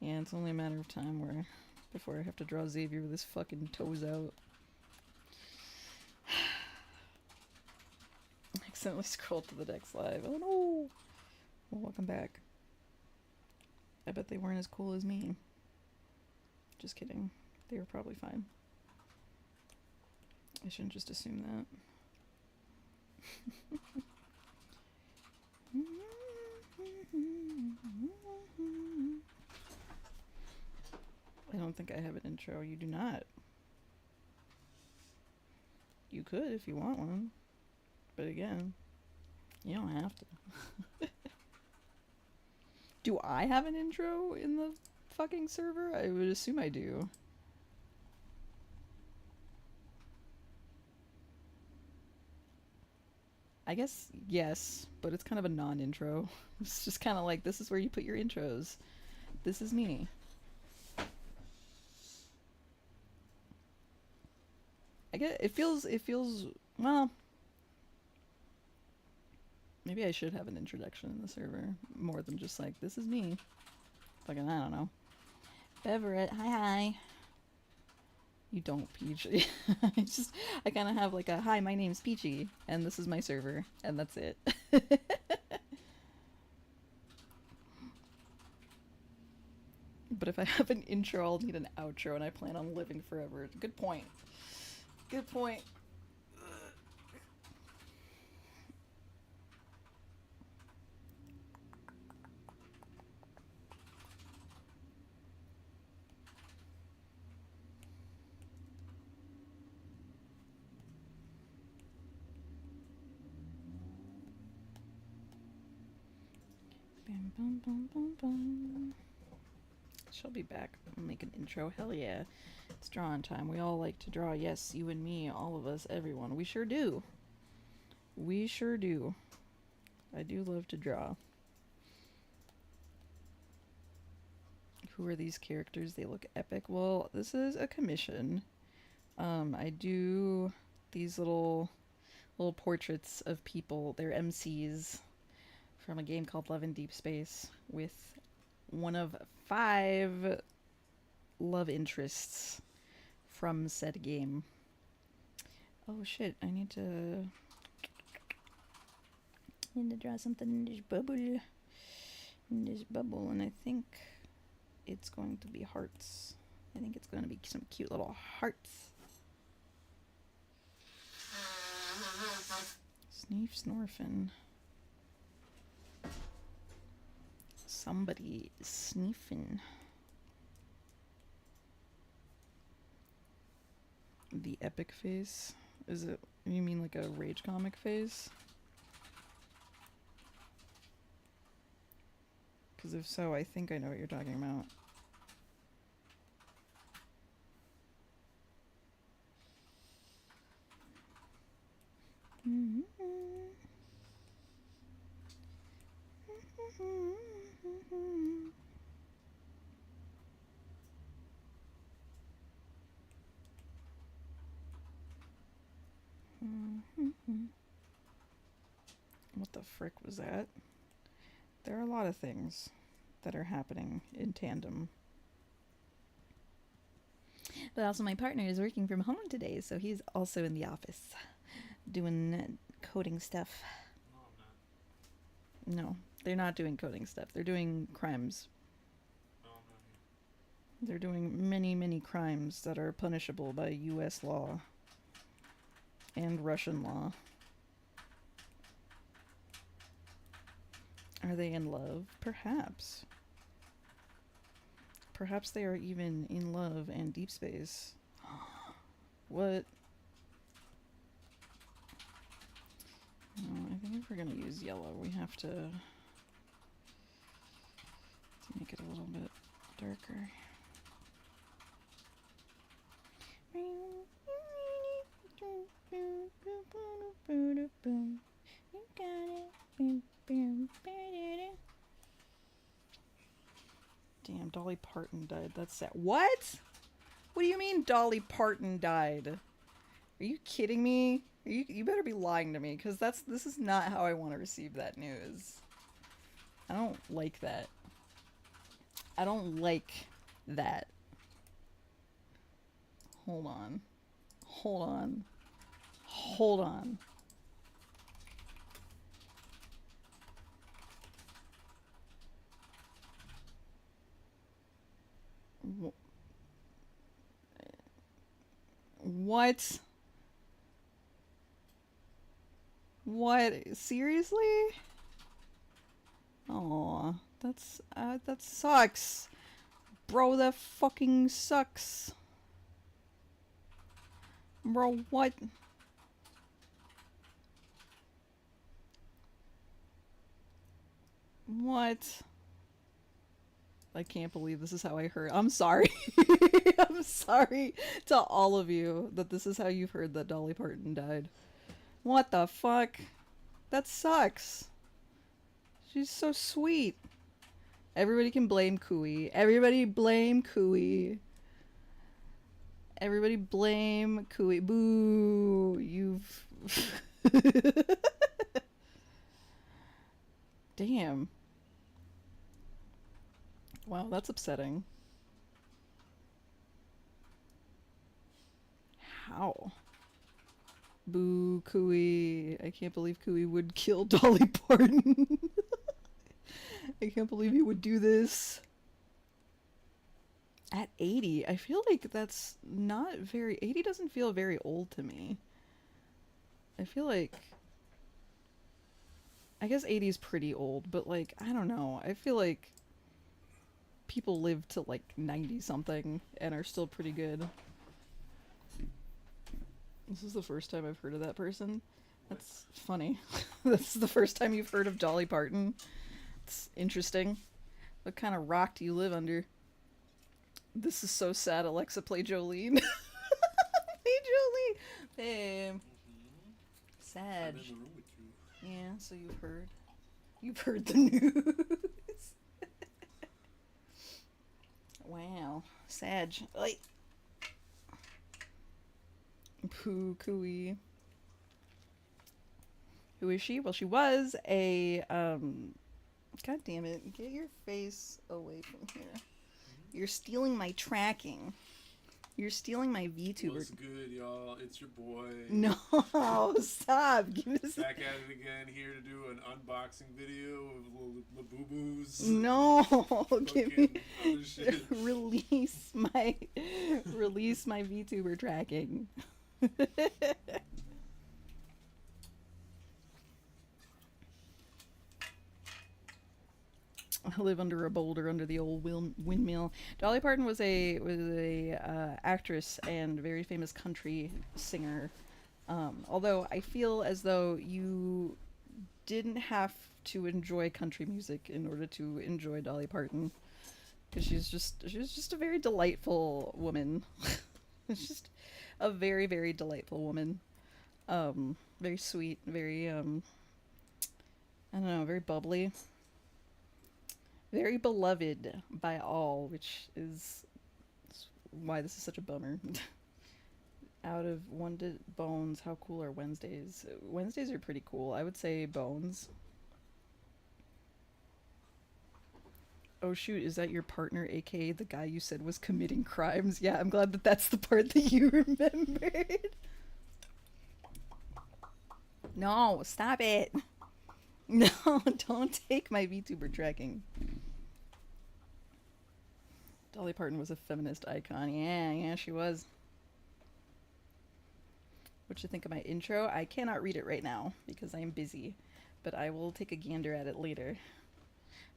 Yeah, it's only a matter of time before I have to draw Xavier with his fucking toes out. I accidentally scrolled to the next live. Oh no! Well, welcome back. I bet they weren't as cool as me. Just kidding. They were probably fine. I shouldn't just assume that. I don't think I have an intro. You do not. You could if you want one. But again, you don't have to. Do I have an intro in the fucking server? I would assume I do. I guess yes, but it's kind of a non-intro. It's just kind of like, this is where you put your intros. This is me. I get it feels well. Maybe I should have an introduction in the server more than just like, this is me. Fucking I don't know. Beverett, hi. You don't, Peachy. I kind of have like a, hi, my name's Peachy, and this is my server, and that's it. But if I have an intro, I'll need an outro, and I plan on living forever. Good point. Good point. Bam, bum, bum, bum, bum. She'll be back. I'll make an intro. Hell yeah. It's drawing time. We all like to draw. Yes, you and me, all of us, everyone. We sure do. We sure do. I do love to draw. Who are these characters? They look epic. Well, this is a commission. I do these little portraits of people. They're MCs from a game called Love in Deep Space with one of 5 love interests from said game. Oh shit, I need to draw something in this bubble. And I think it's going to be hearts. I think it's going to be some cute little hearts. Sneef snorfin. Somebody sneefing. The epic face? Is it, you mean like a rage comic face? Because if so, I think I know what you're talking about. What the frick was that? There are a lot of things that are happening in tandem. But also my partner is working from home today, so he's also in the office doing coding stuff. No, they're not doing coding stuff. They're doing crimes. They're doing many, many crimes that are punishable by US law and Russian law. Are they in love? Perhaps. Perhaps they are even in love and deep space. What? I think if we're gonna use yellow, we have to make it a little bit darker. You got it. Damn, Dolly Parton died. That's sad. What? What do you mean Dolly Parton died? Are you kidding me? You better be lying to me, because this is not how I want to receive that news. I don't like that. I don't like that. Hold on. Hold on. Hold on. What? What? Seriously? Aw, that sucks. Bro, that fucking sucks. Bro, what? What? I can't believe this is how I heard. I'm sorry. I'm sorry to all of you that this is how you've heard that Dolly Parton died. What the fuck? That sucks. She's so sweet. Everybody can blame Kui. Everybody blame Kui. Everybody blame Kui. Boo! You've. Damn. Wow, that's upsetting. How? Boo, Kui. I can't believe Kui would kill Dolly Parton. I can't believe he would do this. At 80, I feel like that's not very. 80 doesn't feel very old to me. I feel like. I guess 80 is pretty old, but like, I don't know. I feel like people live to like 90 something and are still pretty good. This is the first time I've heard of that person. That's funny. This is the first time you've heard of Dolly Parton. It's interesting. What kind of rock do you live under? This is so sad. Alexa, play Jolene. Play Jolene. Hey. Sad. I'm in the room with you. Yeah, so you've heard. You've heard the news. Wow. Sag. Like. Poo Kui. Who is she? Well, she was a God damn it. Get your face away from here. You're stealing my tracking. You're stealing my VTuber. What's good, y'all? It's your boy. No, stop. Give us Back at it again, here to do an unboxing video of little boo-boos. No, give me Other shit. release my VTuber tracking. I live under a boulder under the old windmill. Dolly Parton was a actress and very famous country singer. Although I feel as though you didn't have to enjoy country music in order to enjoy Dolly Parton, because she was just a very delightful woman. It's just a very, very delightful woman. Very sweet, very I don't know, very bubbly. Very beloved by all, which is why this is such a bummer. Out of one to Bones, how cool are Wednesdays? Wednesdays are pretty cool. I would say Bones. Oh shoot, is that your partner, aka the guy you said was committing crimes? Yeah, I'm glad that that's the part that you remembered. No, stop it. No, don't take my VTuber tracking. Dolly Parton was a feminist icon. Yeah, she was. What you think of my intro? I cannot read it right now because I am busy, but I will take a gander at it later.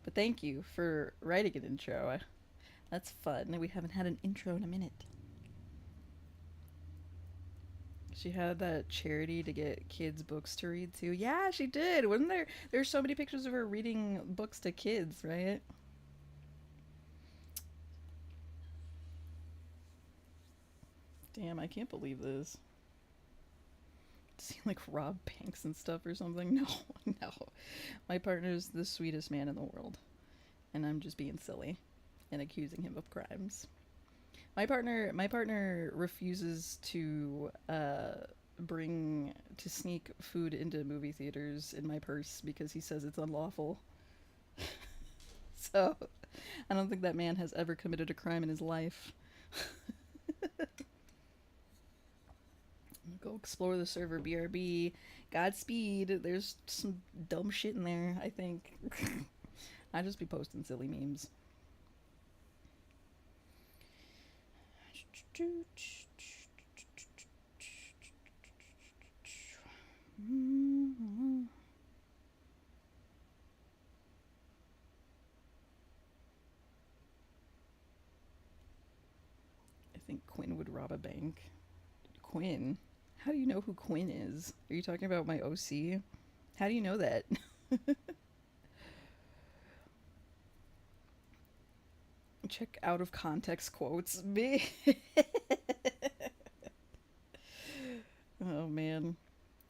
But thank you for writing an intro. That's fun. We haven't had an intro in a minute. She had that charity to get kids books to read too. Yeah, she did. Wasn't there? There's so many pictures of her reading books to kids, right? Damn, I can't believe this. Does he like rob banks and stuff or something? No, no. My partner's the sweetest man in the world, and I'm just being silly and accusing him of crimes. My partner refuses to sneak food into movie theaters in my purse because he says it's unlawful. So, I don't think that man has ever committed a crime in his life. Go explore the server, BRB. Godspeed. There's some dumb shit in there, I think. I just be posting silly memes. I think Quinn would rob a bank. Quinn? How do you know who Quinn is? Are you talking about my OC? How do you know that? Check out of context quotes. Me. Oh man.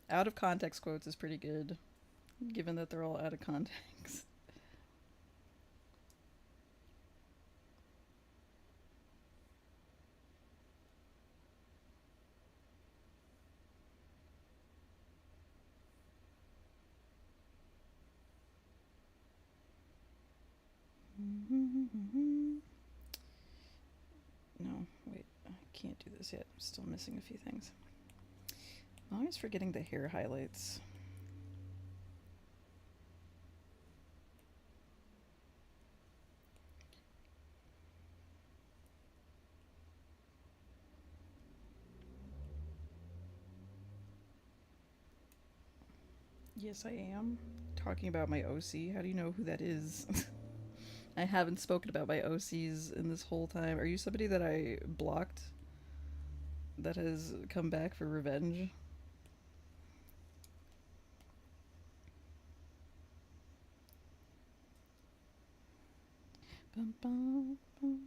Out of context quotes is pretty good. given that they're all out of context. No, wait, I can't do this yet. I'm still missing a few things. I'm always forgetting the hair highlights. Yes, I am. Talking about my OC. How do you know who that is? I haven't spoken about my OCs in this whole time. Are you somebody that I blocked that has come back for revenge? Bum, bum, bum.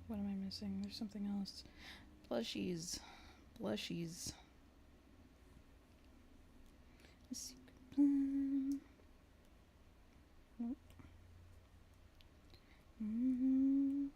What am I missing? There's something else. Plushies. Blushies. A secret plan. Nope. Mm-hmm.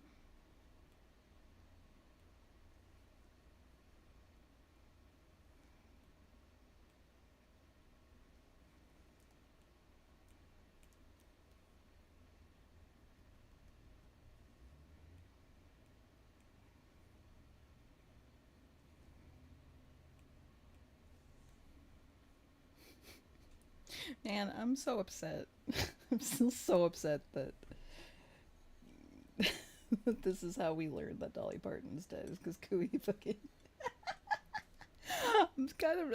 Man, I'm so upset. I'm still so upset that this is how we learned that Dolly Parton's dead, is because Cooey fucking. I'm kind of.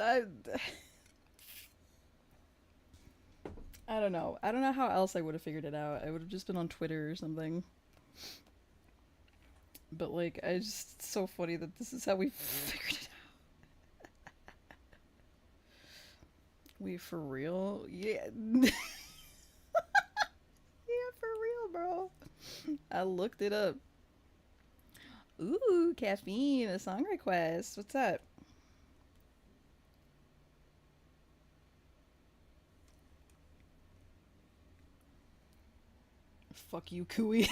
I don't know. I don't know how else I would have figured it out. I would have just been on Twitter or something. But, like, it's just so funny that this is how we figured it out. We for real? Yeah. Yeah, for real, bro. I looked it up. Ooh, caffeine, a song request. What's up? Fuck you, Cooey.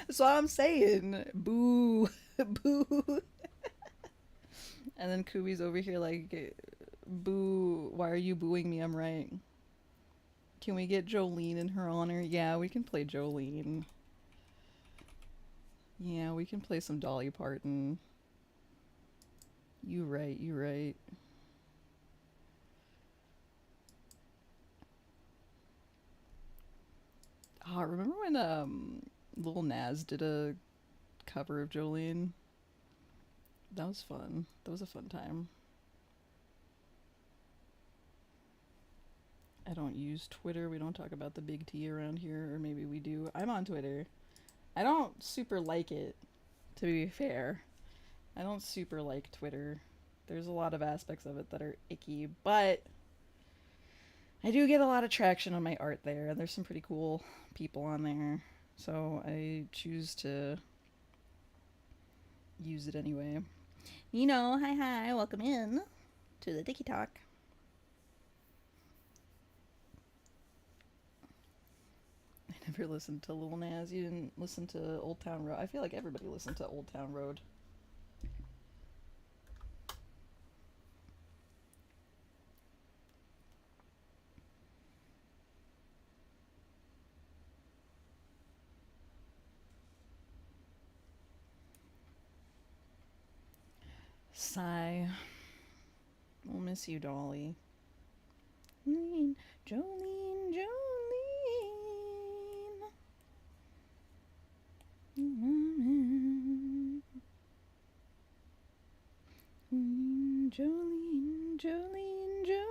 That's what I'm saying. Boo. Boo. And then Cooey's over here like, boo. Why are you booing me? I'm right. Can we get Jolene in her honor? Yeah, we can play Jolene. Yeah, we can play some Dolly Parton. You right, you right. Ah, remember when Lil Nas did a cover of Jolene? That was fun. That was a fun time. I don't use Twitter. We don't talk about the big T around here, or maybe we do. I'm on Twitter. I don't super like it, to be fair. I don't super like Twitter. There's a lot of aspects of it that are icky, but I do get a lot of traction on my art there, and there's some pretty cool people on there. So I choose to use it anyway. You know, hi, welcome in to the Dicky Talk. I never listened to Lil Nas. You didn't listen to Old Town Road. I feel like everybody listened to Old Town Road. Sigh. We'll miss you, Dolly. Jolene, Jolene, Jolene. Jolene, Jolene, Jolene.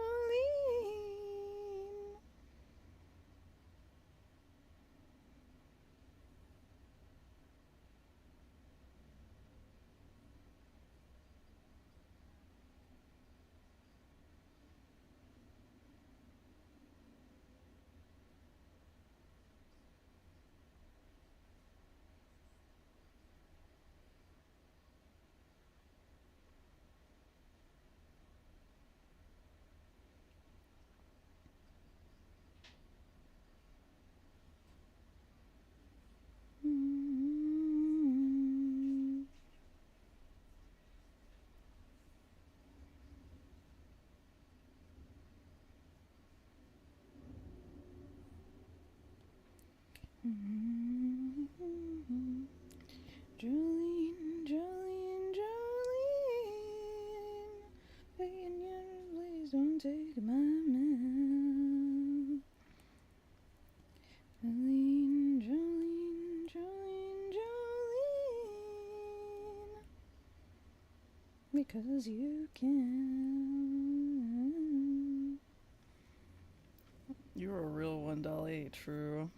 Jolene, Jolene, Jolene, begging you, please don't take my man. Jolene, Jolene, Jolene, Jolene, because you can. You're a real one, Dolly. True.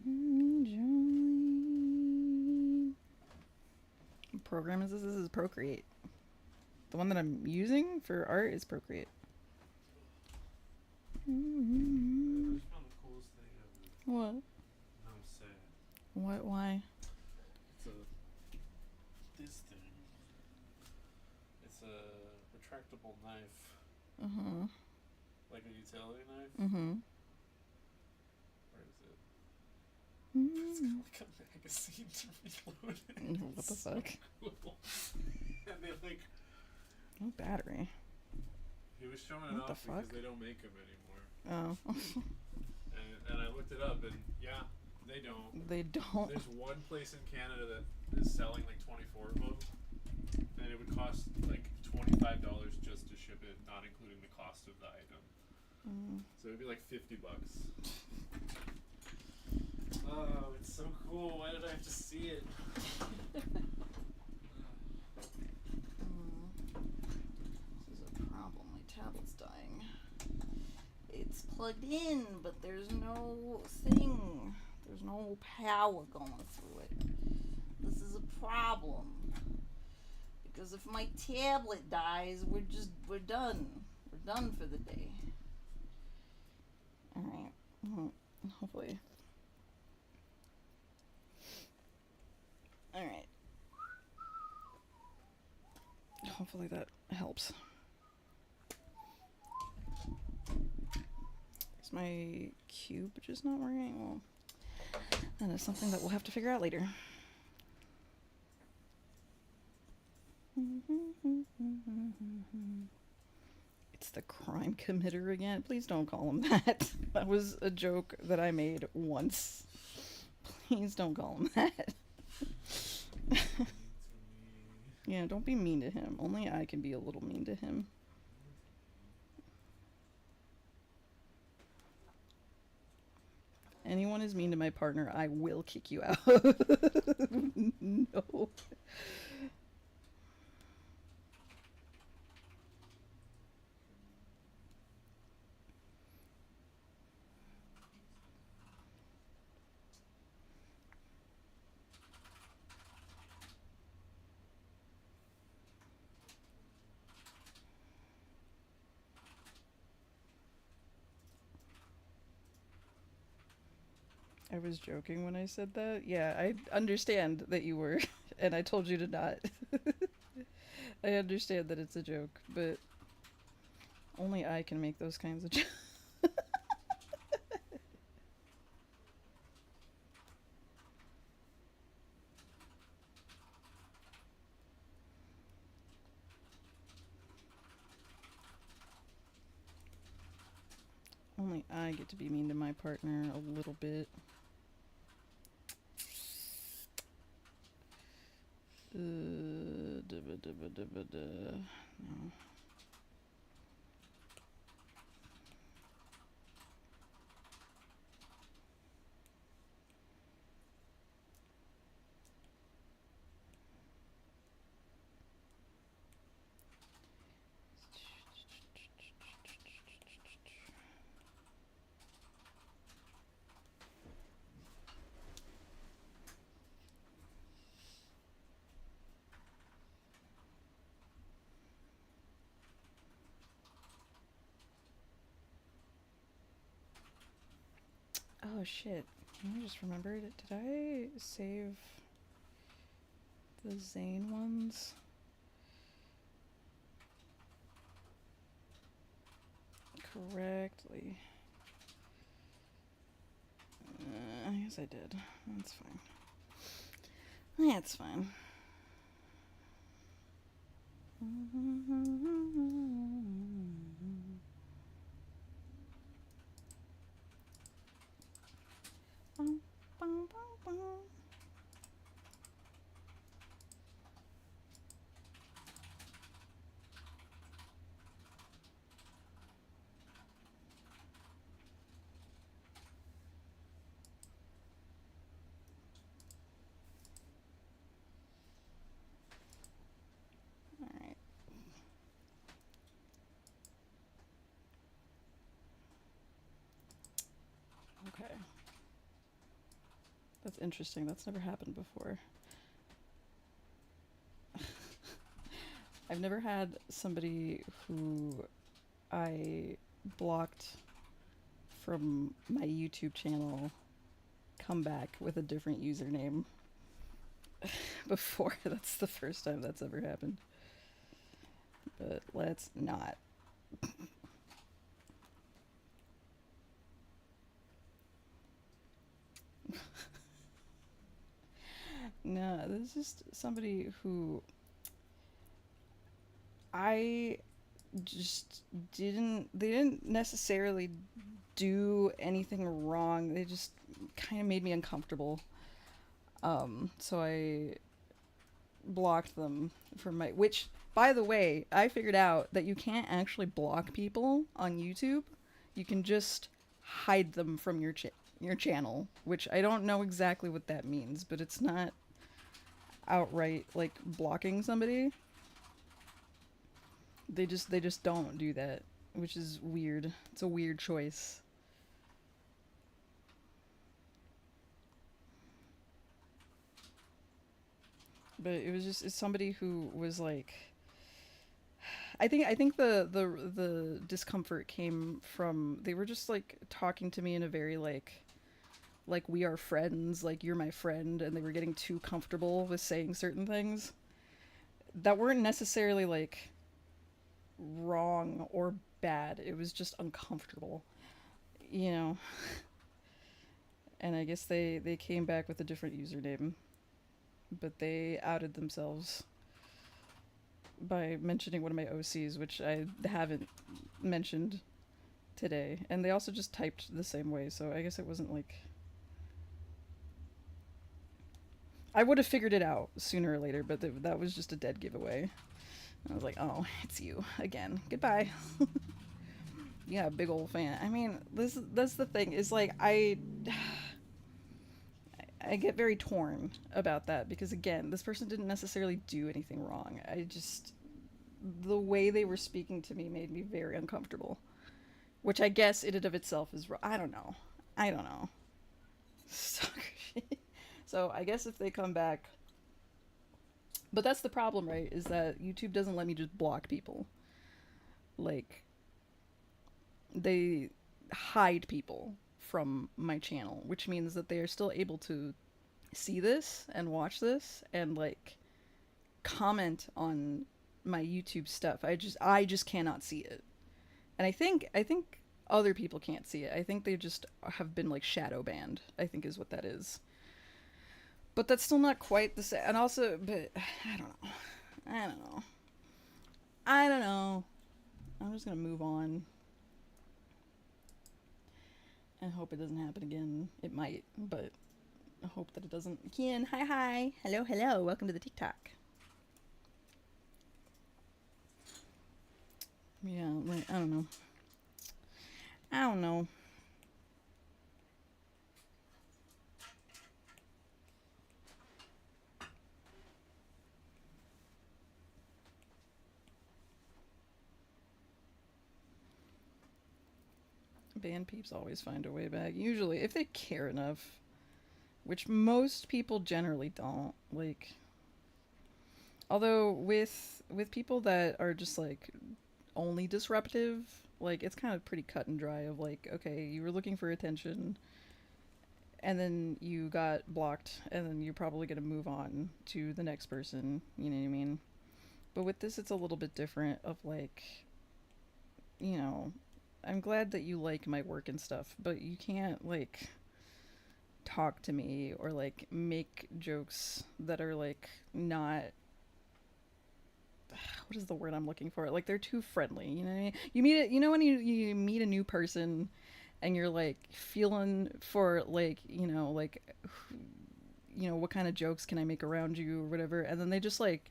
Jolene. What program is this? This is Procreate. The one that I'm using for art is Procreate. I just found the coolest thing ever. What? I'm sad. What? Why? It's this thing. It's a retractable knife, like a utility knife. Where is it? It's got like a magazine to reload it. What the fuck? Cool. And they like. No battery. He was showing it What the off because fuck? they don't make them anymore. Oh. And I looked it up, and yeah, they don't. They don't. There's one place in Canada that is selling like 24 of them, and it would cost like $25 just to ship it, not including the cost of the item. So it'd be like $50. Oh, it's so cool. Why did I have to see it? This is a problem. My tablet's dying. It's plugged in, but there's no thing. There's no power going through it. This is a problem. Because if my tablet dies, we're done. We're done for the day. Alright. Hopefully. Alright. Hopefully that helps. Is my cube just not working? Well, that is something that we'll have to figure out later. It's the crime committer again. Please don't call him that. That was a joke that I made once. Please don't call him that. Yeah, don't be mean to him. Only I can be a little mean to him. Anyone is mean to my partner, I will kick you out. No. I was joking when I said that. Yeah, I understand that you were, and I told you to not. I understand that it's a joke, but only I can make those kinds of jokes. Only I get to be mean to my partner a little bit. No. Oh shit. I just remembered. Did I save the Zane ones? Correctly. I guess I did. That's fine. That's fine. Alright. Okay. That's interesting. That's never happened before. I've never had somebody who I blocked from my YouTube channel come back with a different username before. That's the first time that's ever happened. But let's not. No, this is just somebody who I just they didn't necessarily do anything wrong. They just kind of made me uncomfortable. So I blocked them from my, which, by the way, I figured out that you can't actually block people on YouTube. You can just hide them from your channel, which I don't know exactly what that means, but it's not outright like blocking somebody. They just don't do that, which is weird. It's a weird choice. But it was just, it's somebody who was like, I think the discomfort came from, they were just like talking to me in a very like we are friends, like you're my friend, and they were getting too comfortable with saying certain things that weren't necessarily like wrong or bad. It was just uncomfortable, you know. And I guess they came back with a different username, but they outed themselves by mentioning one of my OCs, which I haven't mentioned today. And they also just typed the same way, so I guess it wasn't like... I would have figured it out sooner or later, but that was just a dead giveaway. I was like, oh, it's you again. Goodbye. Yeah, big old fan. I mean, that's the thing, is like, I get very torn about that, because again, this person didn't necessarily do anything wrong. I just, the way they were speaking to me made me very uncomfortable, which I guess in and of itself is wrong. I don't know. Stalker shit. So I guess if they come back, but that's the problem, right? Is that YouTube doesn't let me just block people. Like, they hide people from my channel, which means that they are still able to see this and watch this and like comment on my YouTube stuff. I just cannot see it. And I think other people can't see it. I think they just have been like shadow banned, I think is what that is. But that's still not quite the same. And also, but I don't know. I'm just gonna move on and hope it doesn't happen again. It might, but I hope that it doesn't. Kian, hi. Hello. Welcome to the TikTok. Yeah, like, I don't know. Band peeps always find a way back. Usually, if they care enough. Which most people generally don't. Like, although with people that are just like only disruptive, like it's kind of pretty cut and dry of like, okay, you were looking for attention and then you got blocked and then you're probably going to move on to the next person, you know what I mean? But with this, it's a little bit different of like, you know, I'm glad that you like my work and stuff, but you can't like talk to me or like make jokes that are like not, what is the word I'm looking for, like they're too friendly, you know what I mean? You meet it, you know, when you meet a new person and you're like feeling for like, you know, like you know, what kind of jokes can I make around you or whatever. And then they just like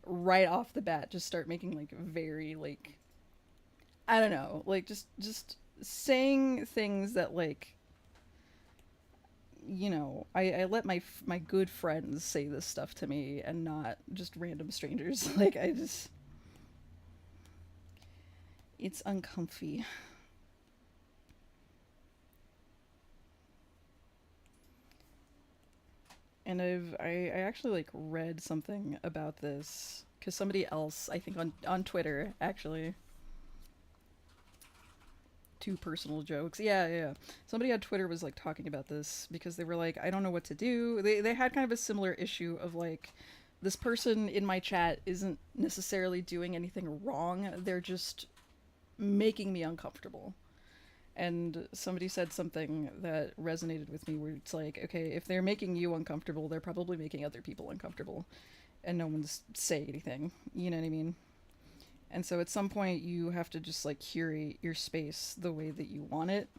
right off the bat just start making like very like, I don't know, like just saying things that like, you know, I let my good friends say this stuff to me and not just random strangers. Like I just, it's uncomfy. And I actually like read something about this because somebody else, I think on Twitter actually, two personal jokes. Yeah, yeah. Somebody on Twitter was like talking about this because they were like, I don't know what to do. They had kind of a similar issue of like, this person in my chat isn't necessarily doing anything wrong. They're just making me uncomfortable. And somebody said something that resonated with me where it's like, okay, if they're making you uncomfortable, they're probably making other people uncomfortable. And no one's saying anything. You know what I mean? And so at some point you have to just like curate your space the way that you want it.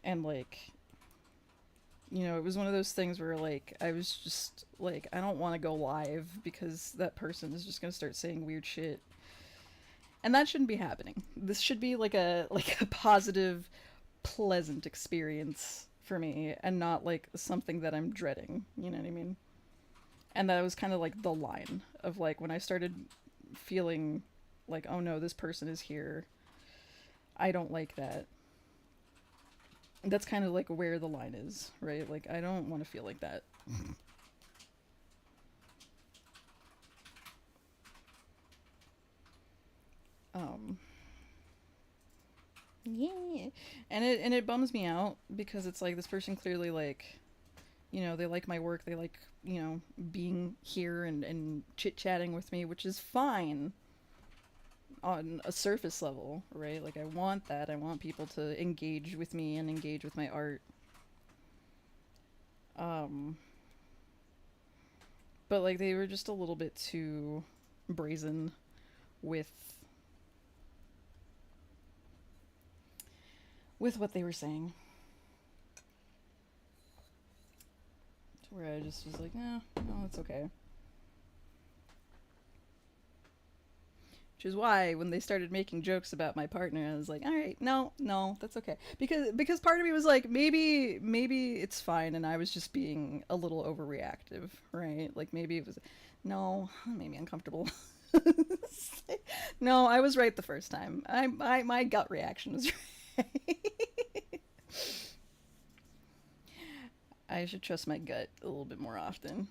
And like, you know, it was one of those things where like I was just like, I don't want to go live because that person is just going to start saying weird shit. And that shouldn't be happening. This should be like a positive, pleasant experience for me and not like something that I'm dreading, you know what I mean? And that was kind of like the line of like when I started feeling like, oh no, this person is here. I don't like that. That's kind of like where the line is, right? Like I don't want to feel like that. Yeah. And it bums me out because it's like this person clearly like, you know, they like my work, they like, you know, being here and chit-chatting with me, which is fine on a surface level, right? Like I want that. I want people to engage with me and engage with my art. But like they were just a little bit too brazen with what they were saying. To where I just was like, no, it's okay. Which is why when they started making jokes about my partner, I was like, all right, no, that's okay. Because part of me was like, maybe it's fine, and I was just being a little overreactive, right? Like maybe it was, no, it made me uncomfortable. No, I was right the first time. My gut reaction was right. I should trust my gut a little bit more often,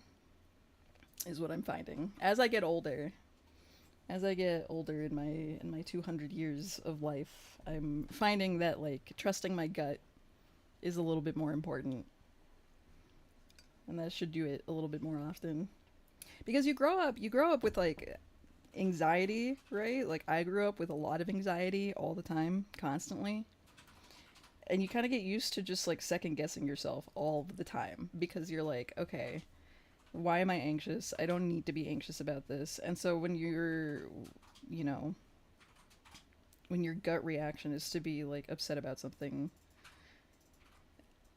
is what I'm finding. As I get older in my 200 years of life, I'm finding that like trusting my gut is a little bit more important. And that should do it a little bit more often. Because you grow up with like anxiety, right? Like I grew up with a lot of anxiety all the time, constantly. And you kind of get used to just like second guessing yourself all the time because you're like, okay, why am I anxious? I don't need to be anxious about this. And so when you're, you know, when your gut reaction is to be like upset about something,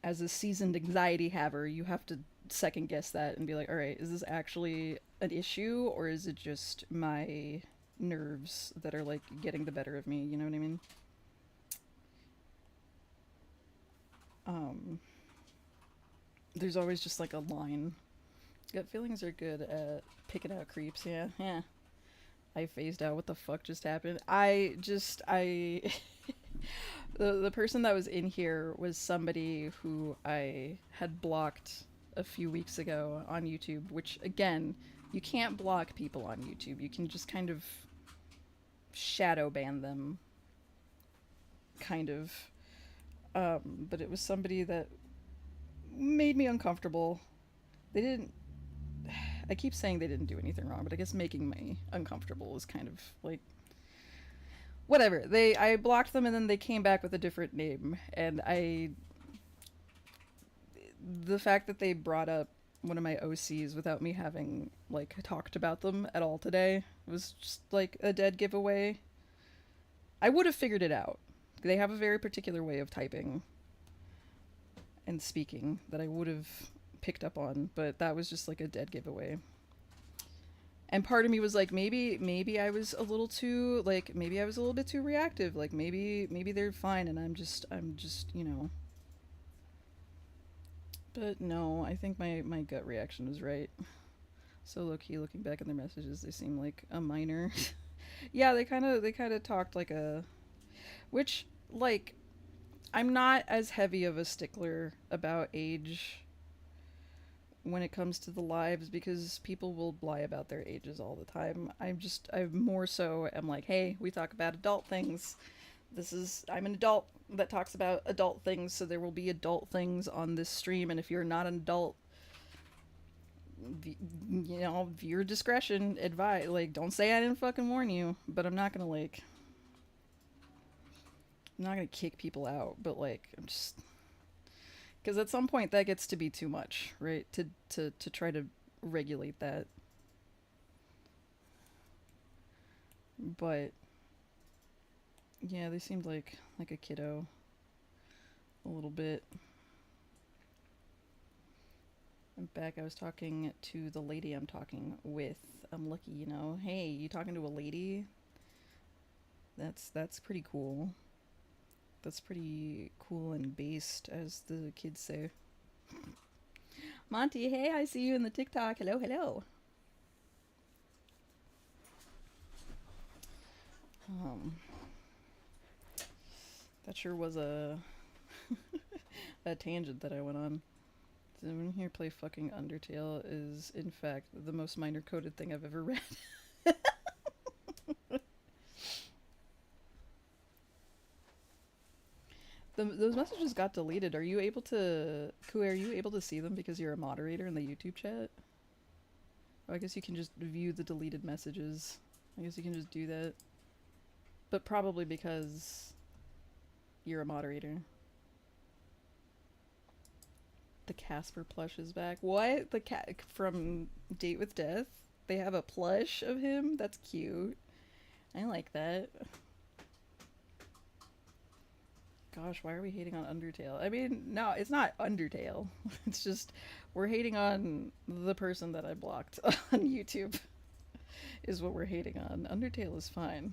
as a seasoned anxiety haver, you have to second guess that and be like, all right, is this actually an issue or is it just my nerves that are like getting the better of me? You know what I mean? There's always just like a line. Gut feelings are good at picking out creeps. Yeah. I phased out. What the fuck just happened? I the person that was in here was somebody who I had blocked a few weeks ago on YouTube, which again, you can't block people on YouTube. You can just kind of shadow ban them. Kind of. But it was somebody that made me uncomfortable. They didn't, I keep saying they didn't do anything wrong, but I guess making me uncomfortable is kind of like, whatever. I blocked them and then they came back with a different name, and the fact that they brought up one of my OCs without me having like talked about them at all today was just like a dead giveaway. I would have figured it out. They have a very particular way of typing and speaking that I would have picked up on, but that was just like a dead giveaway. And part of me was like, maybe I was a little too like, maybe I was a little bit too reactive. Like maybe they're fine, and I'm just you know. But no, I think my gut reaction was right. So low key, looking back at their messages, they seem like a minor. Yeah, they kind of talked like a, which like I'm not as heavy of a stickler about age when it comes to the lives because people will lie about their ages all the time. I more so am like, hey, we talk about adult things. I'm an adult that talks about adult things, so there will be adult things on this stream, and if you're not an adult, you know, viewer discretion advice. Like, don't say I didn't fucking warn you, but I'm not gonna kick people out, but like, I'm just, because at some point that gets to be too much, right? To try to regulate that. But yeah, they seemed like a kiddo a little bit. I'm back. I was talking to the lady I'm talking with. I'm lucky, you know. Hey, you talking to a lady? That's pretty cool. That's pretty cool and based, as the kids say. Monty, hey, I see you in the TikTok. Hello, hello. That sure was a a tangent that I went on. Does anyone here play fucking Undertale? Is in fact the most minor coded thing I've ever read. Those messages got deleted. Are you able to, Kui, are you able to see them because you're a moderator in the YouTube chat? Oh, I guess you can just view the deleted messages. I guess you can just do that. But probably because you're a moderator. The Casper plush is back. What? The cat from Date with Death? They have a plush of him? That's cute. I like that. Gosh, why are we hating on Undertale? I mean, no, it's not Undertale. It's just we're hating on the person that I blocked on YouTube is what we're hating on. Undertale is fine.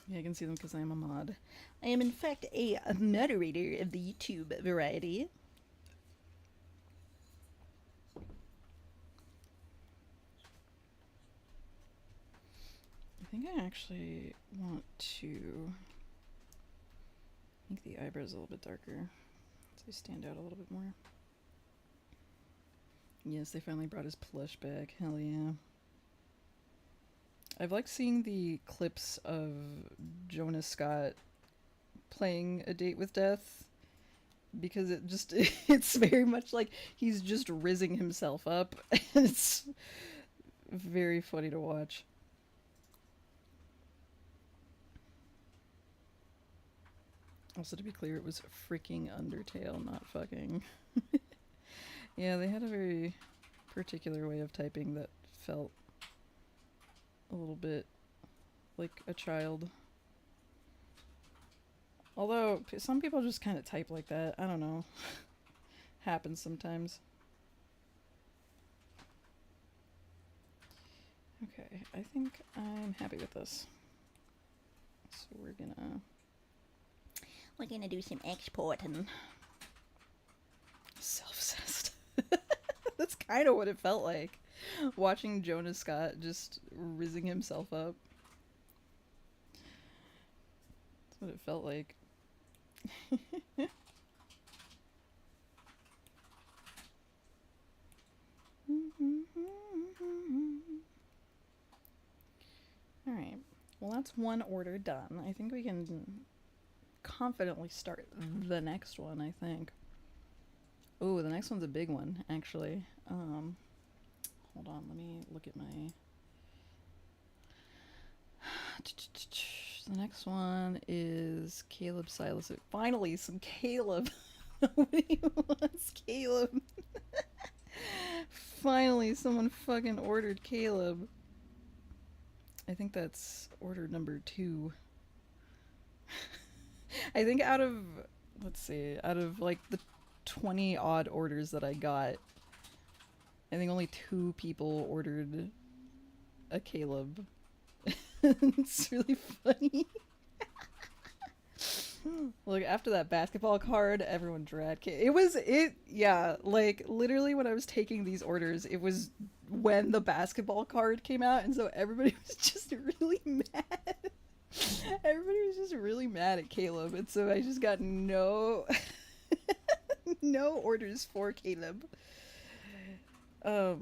Yeah, I can see them because I am a mod. I am, in fact, a moderator of the YouTube variety. I think I actually want to make the eyebrows a little bit darker so they stand out a little bit more. Yes, they finally brought his plush back. Hell yeah. I've liked seeing the clips of Jonas Scott playing A Date with Death because it just, it's very much like he's just rizzing himself up, and it's very funny to watch. Also, to be clear, it was freaking Undertale, not fucking. Yeah, they had a very particular way of typing that felt a little bit like a child. Although, some people just kind of type like that. I don't know. Happens sometimes. Okay, I think I'm happy with this. So we're gonna do some exporting. Self-obsessed. That's kind of what it felt like. Watching Jonas Scott just rizzing himself up. That's what it felt like. Alright. Well, that's one order done. I think we can confidently start the next one, I think. Ooh, the next one's a big one, actually. Hold on, let me look at my... The next one is Caleb Silas. Finally, some Caleb. Nobody wants Caleb. Finally, someone fucking ordered Caleb. I think that's order number 2. I think out of, let's see, out of like the 20 odd orders that I got, I think only 2 people ordered a Caleb. It's really funny. Look, after that basketball card, everyone dread. Yeah, like literally when I was taking these orders, it was when the basketball card came out, and so everybody was just really mad. Everybody was just really mad at Caleb, and so I just got no no orders for Caleb. But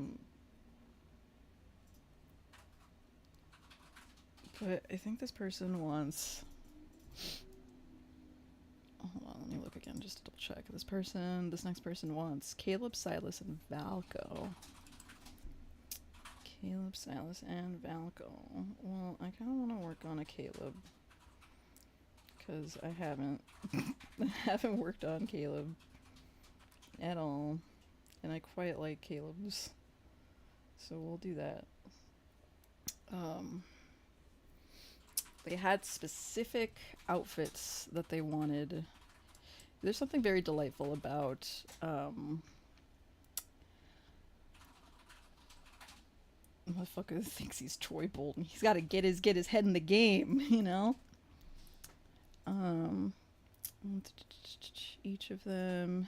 I think this person wants. Hold on, let me look again just to double check. This next person wants Caleb, Silas, and Valco. Caleb, Silas, and Valco. Well, I kind of want to work on a Caleb. Because I haven't. I haven't worked on Caleb at all. And I quite like Caleb's. So we'll do that. They had specific outfits that they wanted. There's something very delightful about motherfucker thinks he's Troy Bolton. He's got to get his head in the game, you know. Each of them.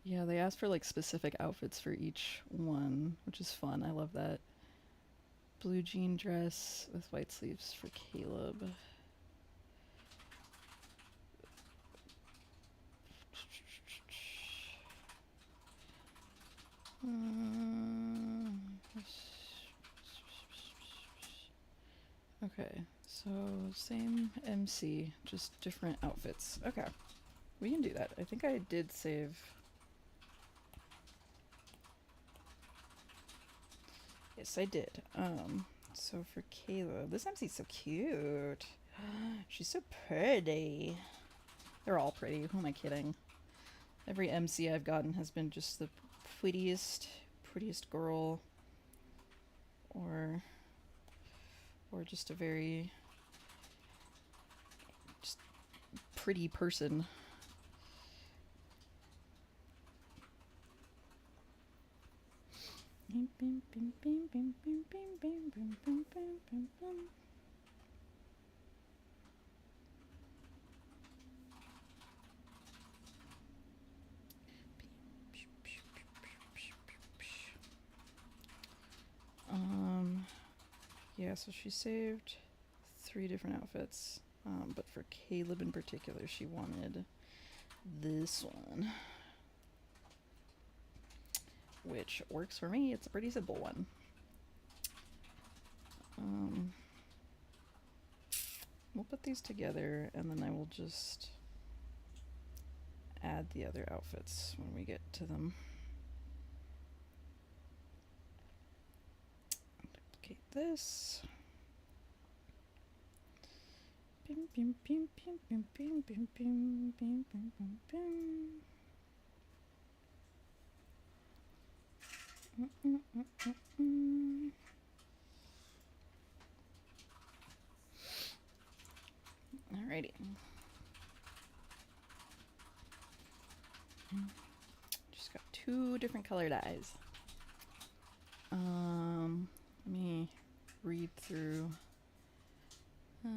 Yeah, they asked for like specific outfits for each one, which is fun. I love that. Blue jean dress with white sleeves for Caleb. Okay, so same MC, just different outfits. Okay, we can do that. I think I did save. Yes, I did. So for Caleb, this MC's so cute. She's so pretty. They're all pretty. Who am I kidding? Every MC I've gotten has been just the prettiest girl, or just a very just pretty person. Yeah, so she saved 3 different outfits, but for Caleb in particular, she wanted this one, which works for me. It's a pretty simple one. We'll put these together, and then I will just add the other outfits when we get to them. Duplicate this. Bim, bim, bim, bim, bim, bim, bim, bim, bim, bim, bim, bim. Alrighty. Just got 2 different color dyes. Let me read through. I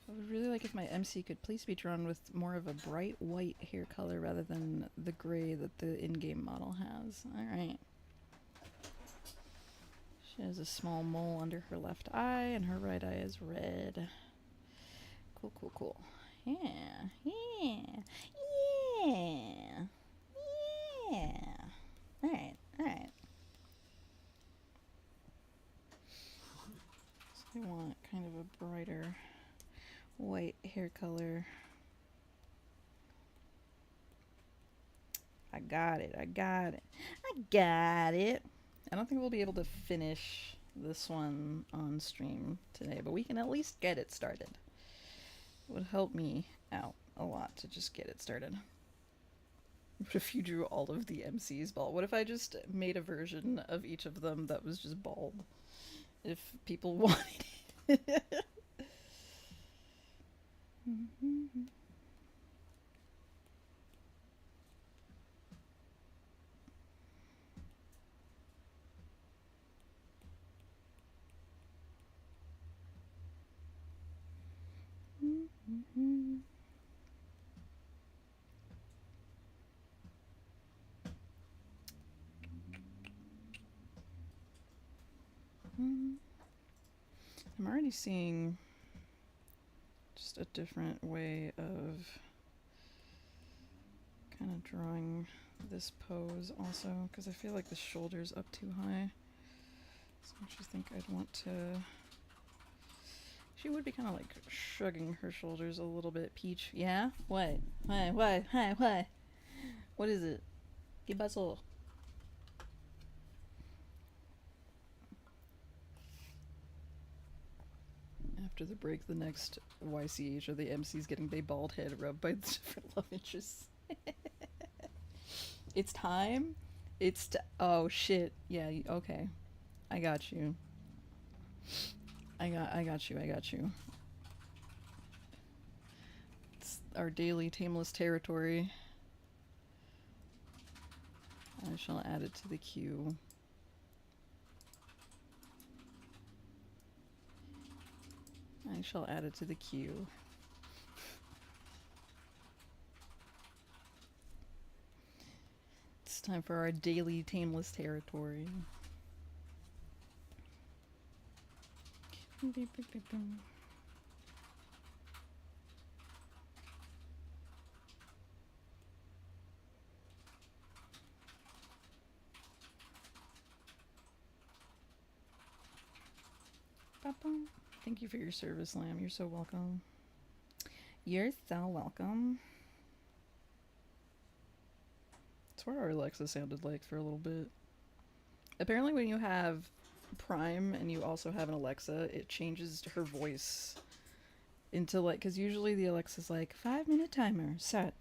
would really like if my MC could please be drawn with more of a bright white hair color rather than the gray that the in-game model has. Alright. She has a small mole under her left eye, and her right eye is red. Cool, cool, cool. Yeah, yeah, yeah, yeah. Alright, alright. So I want kind of a brighter white hair color. I got it. I got it. I don't think we'll be able to finish this one on stream today, but we can at least get it started. It would help me out a lot to just get it started. What if you drew all of the MCs bald? What if I just made a version of each of them that was just bald? If people wanted it. I'm already seeing just a different way of kind of drawing this pose also, because I feel like the shoulder's up too high. So I just think I'd want to... She would be kind of like shrugging her shoulders a little bit. Peach, yeah? What? What? Hi, what? What is it? ¿Qué pasó? After the break, the next YCH or the MC's getting their bald head rubbed by the different love interests. It's time? Oh shit. Yeah, okay. I got you. I got you. It's our daily tameless territory. I shall add it to the queue. I shall add it to the queue. It's time for our daily tameless territory. Thank you for your service, Lamb. You're so welcome. You're so welcome. That's what our Alexa sounded like for a little bit. Apparently when you have Prime and you also have an Alexa, it changes her voice into like, because usually the Alexa's like 5-minute timer set,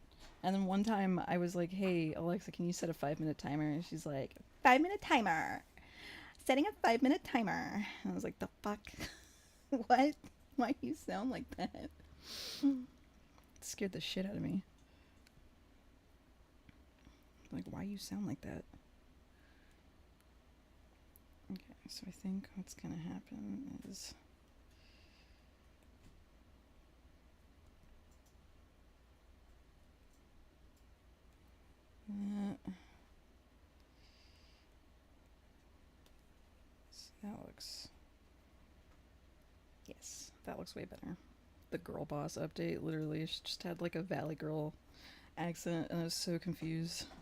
and then one time I was like, hey Alexa, can you set a 5-minute timer? And she's like, 5-minute timer, setting a 5-minute timer. And I was like, the fuck? What? Why do you sound like that? It scared the shit out of me. Like, why you sound like that? Okay, so I think what's gonna happen is that. So that looks... Yes, that looks way better. The girl boss update, literally, she just had like a Valley Girl accent, and I was so confused. I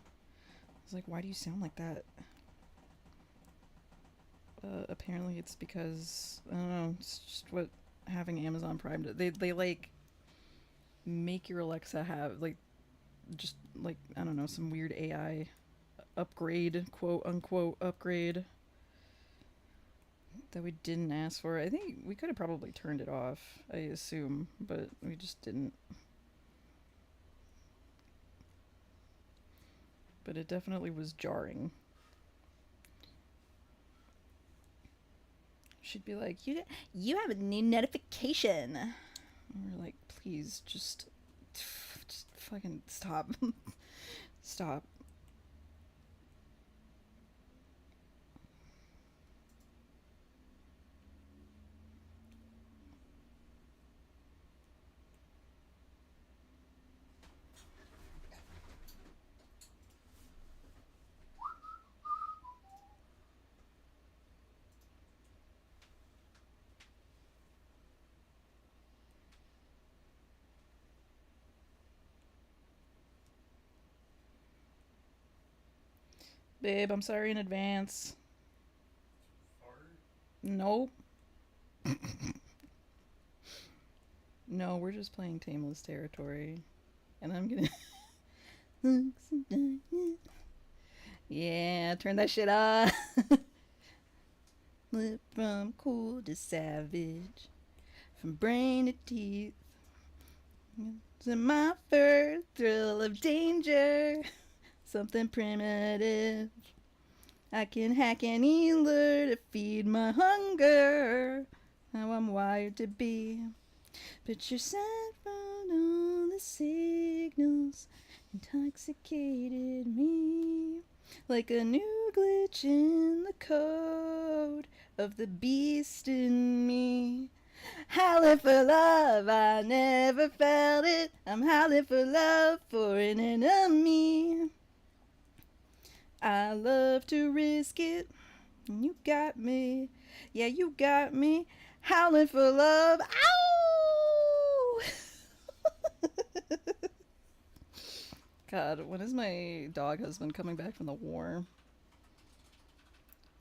was like, why do you sound like that? Apparently it's because, I don't know, it's just what having Amazon Prime did. They like make your Alexa have like, just like, I don't know, some weird AI upgrade, quote unquote upgrade, that we didn't ask for. I think we could have probably turned it off, I assume, but we just didn't. But it definitely was jarring. She'd be like, you have a new notification. And we're like, please, just fucking stop. Stop. Babe, I'm sorry in advance. Nope. No, we're just playing Tameless Territory. And I'm gonna... Yeah, turn that shit on. Flip from cool to savage, from brain to teeth. It's my first thrill of danger, something primitive. I can hack any lure to feed my hunger. How I'm wired to be. Picture sent from all the signals intoxicated me like a new glitch in the code of the beast in me. Howling for love, I never felt it. I'm howling for love for an enemy. I love to risk it. You got me. Yeah, you got me. Howling for love. Ow! God, when is my dog husband coming back from the war?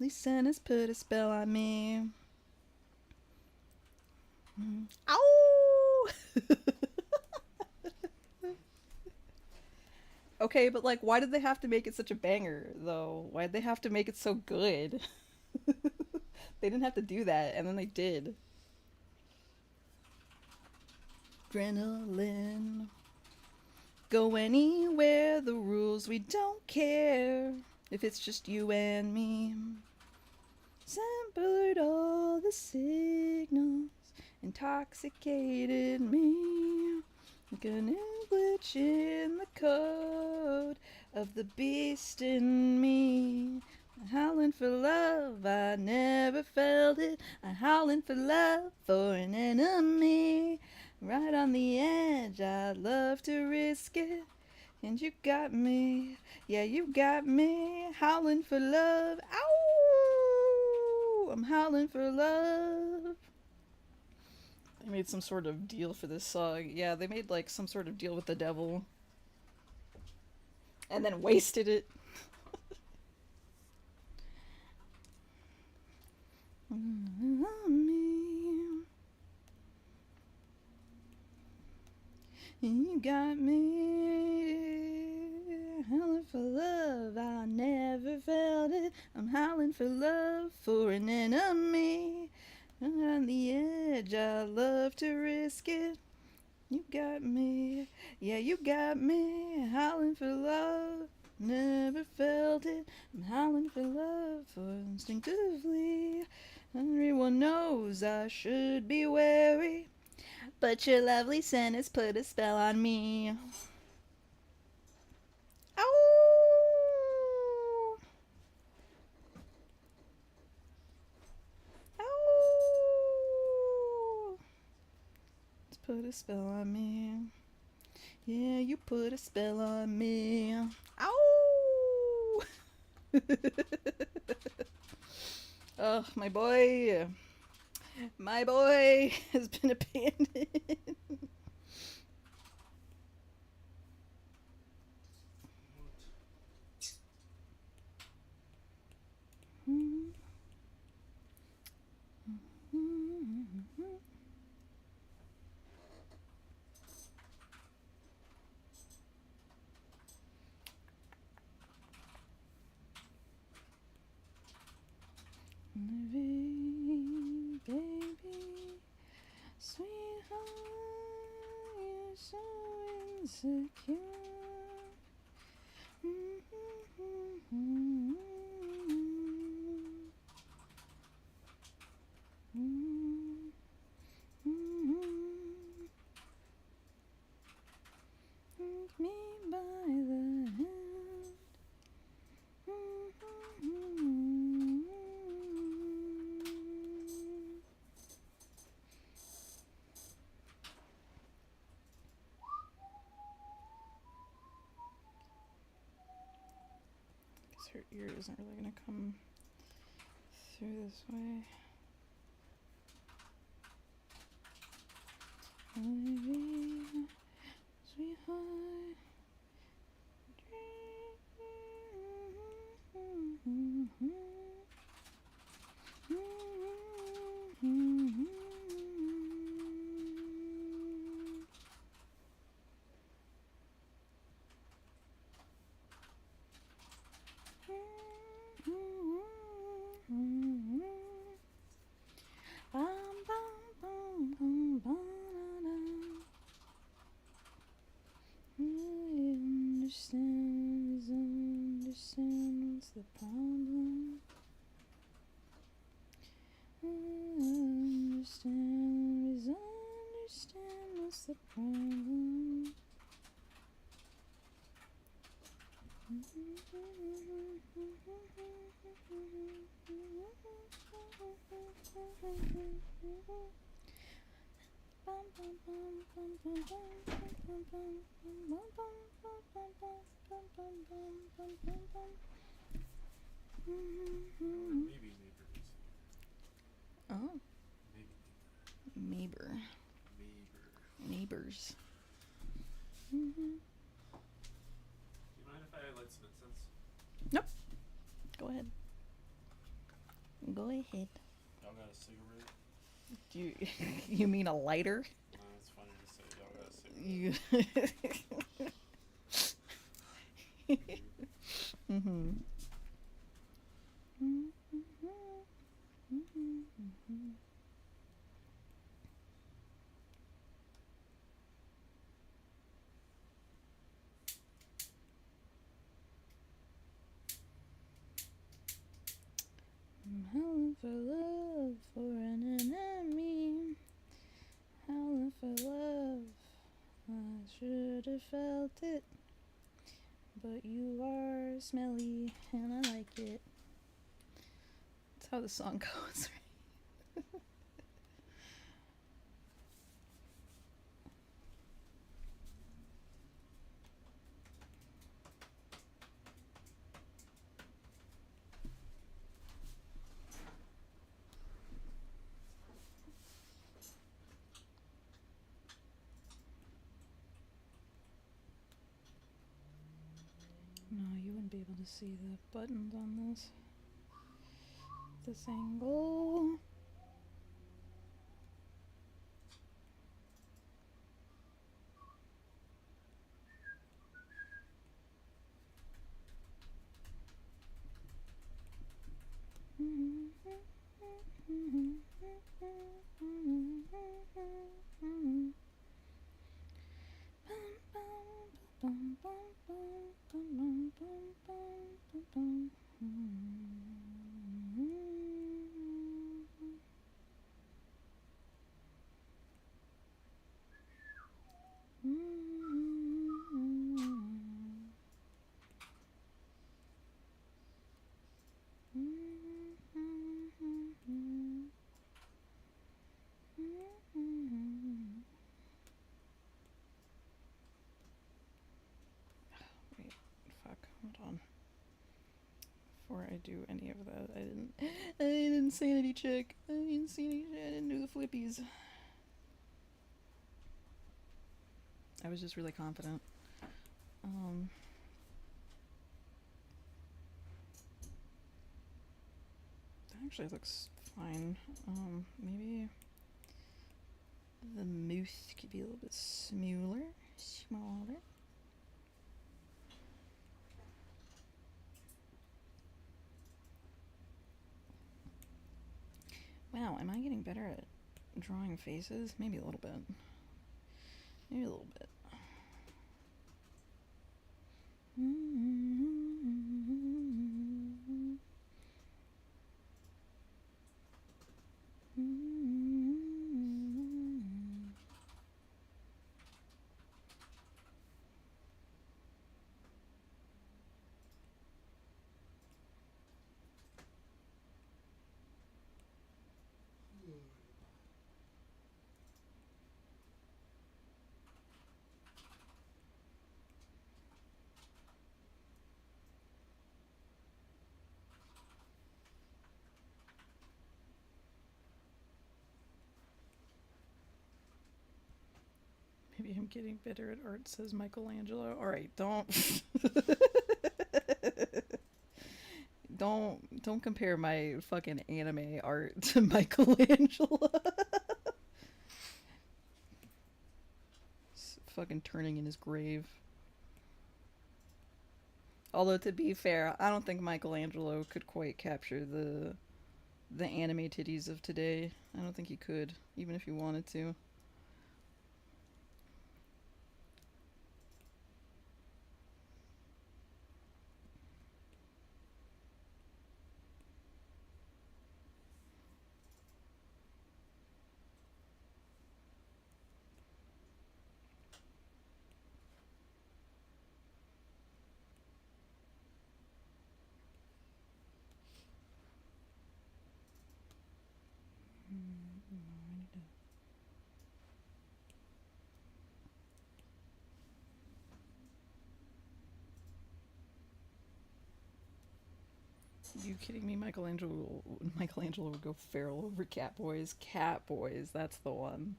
These Santas put a spell on me. Ow! Okay, but like, why did they have to make it such a banger, though? Why did they have to make it so good? They didn't have to do that, and then they did. Adrenaline. Go anywhere, the rules, we don't care. If it's just you and me. Sampled all the signals, intoxicated me. Like an glitch in the code of the beast in me. Howling for love, I never felt it. I'm howling for love for an enemy. Right on the edge, I'd love to risk it. And you got me, yeah, you got me. Howling for love, ow! I'm howling for love. They made some sort of deal for this song. Yeah, they made like some sort of deal with the devil. And then wasted it. You got me. Howling for love, I never felt it. I'm howling for love for an enemy. On the edge, I love to risk it. You got me, yeah, you got me. Howling for love, never felt it. I'm howling for love, for instinctively. Everyone knows I should be wary, but your lovely scent has put a spell on me. Ow! Ow! It's put a spell on me. Yeah, you put a spell on me. Ow! Oh, my boy. My boy has been abandoned. Baby, sweetheart, you're so insecure. Take me by the hand. Guess her ear isn't really gonna come through this way. Baby, sweetheart. What's the problem? Maybe neighbors. Oh, Maybe neighbor. neighbor. Neighbors. Do you mind if I light some incense? Nope. Go ahead. Go ahead. Y'all got a cigarette? Do you, you mean a lighter? No, it's funny to say y'all got a cigarette. You. Mm-hmm. I'm howling for love for an enemy. Howling for love. I should have felt it. But you are smelly and I like it. That's how the song goes, right? No, you wouldn't be able to see the buttons on this angle. Wait, fuck, hold on. Before I do any of that, I didn't sanity check. I didn't see any shit. I didn't do the flippies. I was just really confident. That actually looks fine. Maybe the mouth could be a little bit smaller. Wow, am I getting better at drawing faces? Maybe a little bit. Maybe a little bit. Maybe I'm getting better at art, says Michelangelo. Alright, don't don't compare my fucking anime art to Michelangelo. He's fucking turning in his grave. Although to be fair, I don't think Michelangelo could quite capture the anime titties of today. I don't think he could, even if he wanted to. You kidding me? Michelangelo would go feral over Cat Boys. Cat Boys, that's the one.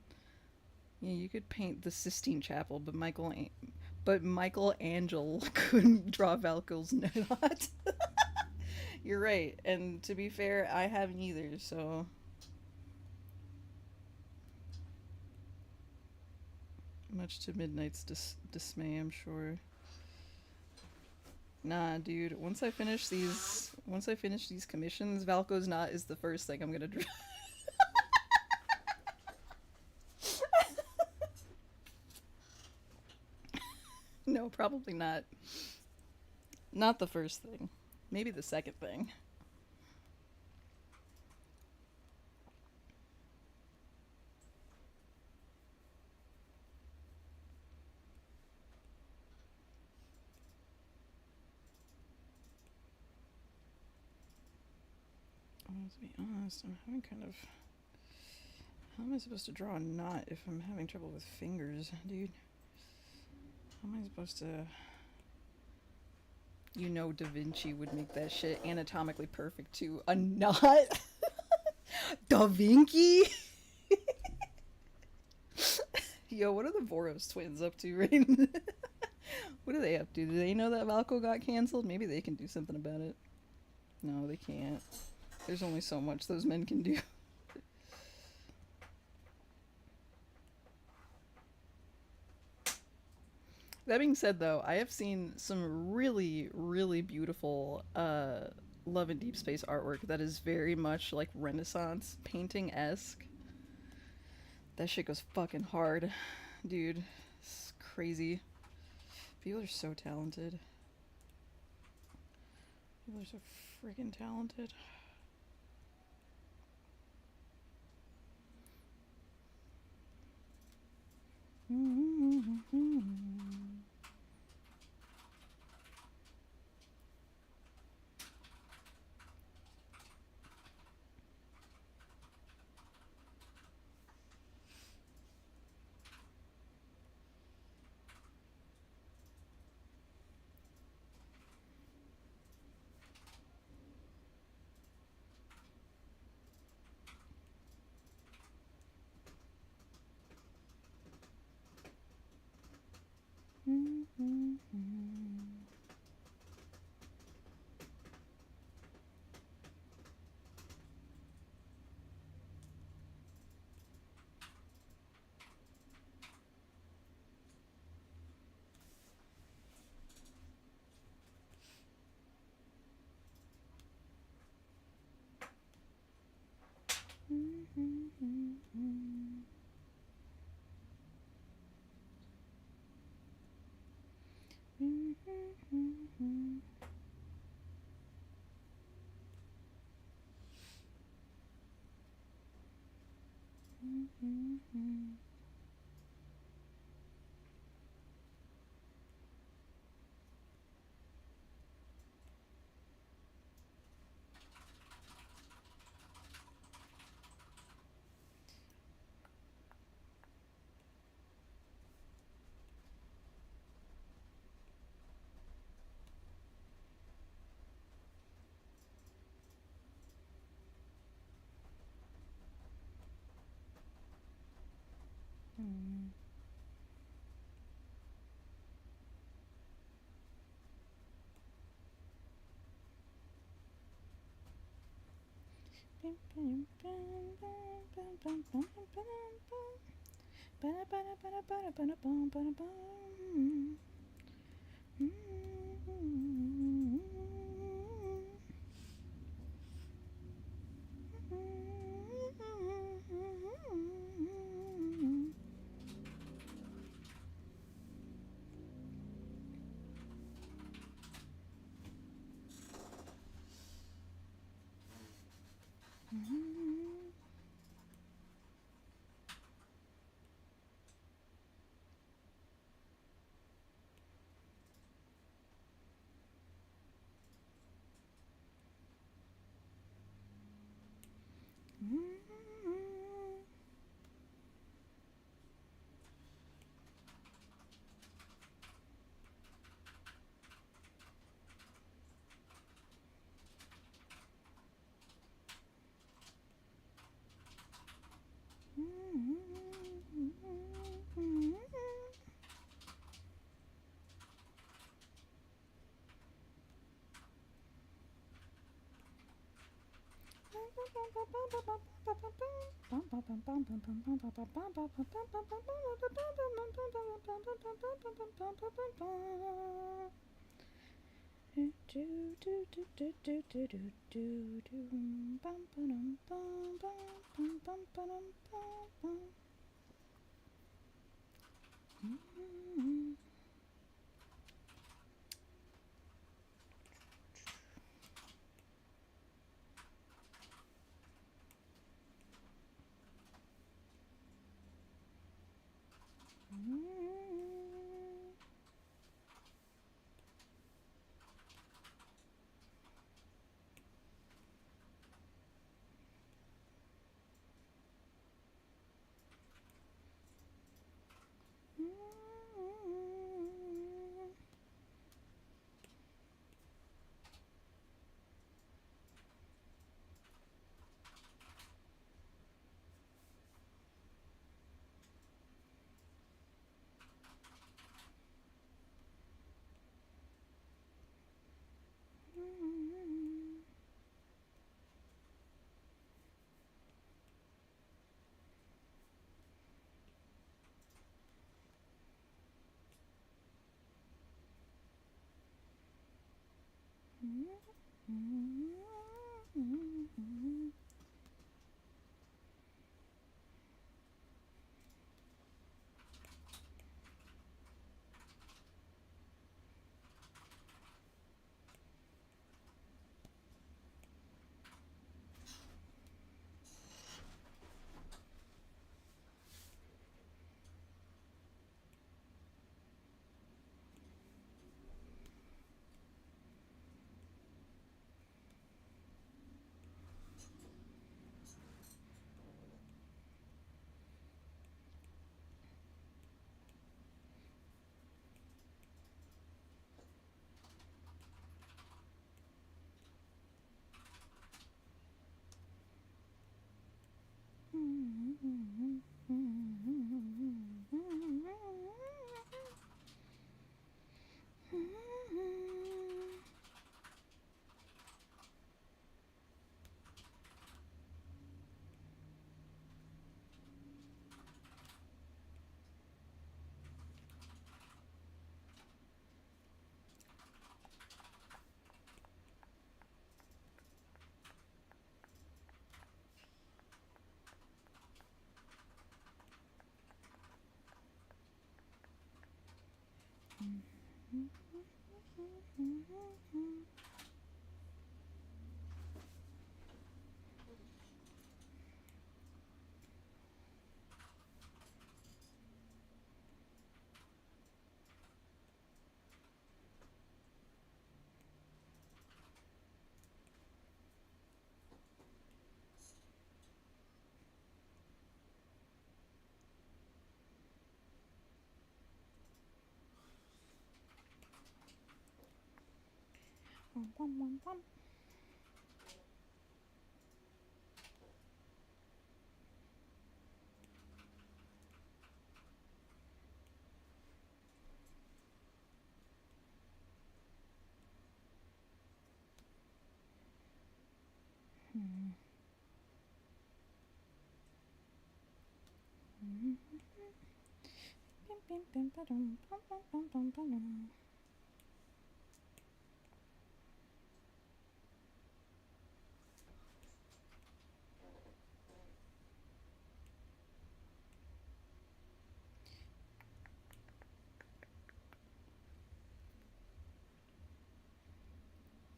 Yeah, you could paint the Sistine Chapel, but Michelangelo couldn't draw Valko's knot. You're right, and to be fair, I haven't either. So much to Midnight's dismay, I'm sure. Nah, dude. Once I finish these commissions, Valko's knot is the first thing I'm gonna draw. No, probably not. Not the first thing. Maybe the second thing. Well, to be honest, I'm having kind of... How am I supposed to draw a knot if I'm having trouble with fingers, dude? How am I supposed to... You know Da Vinci would make that shit anatomically perfect too. A knot? Da Vinci? Yo, what are the Voros twins up to right now? What are they up to? Do they know that Valko got canceled? Maybe they can do something about it. No, they can't. There's only so much those men can do. That being said, though, I have seen some really, really beautiful Love and Deep Space artwork that is very much like Renaissance painting-esque. That shit goes fucking hard, dude. It's crazy. People are so talented. People are so freaking talented.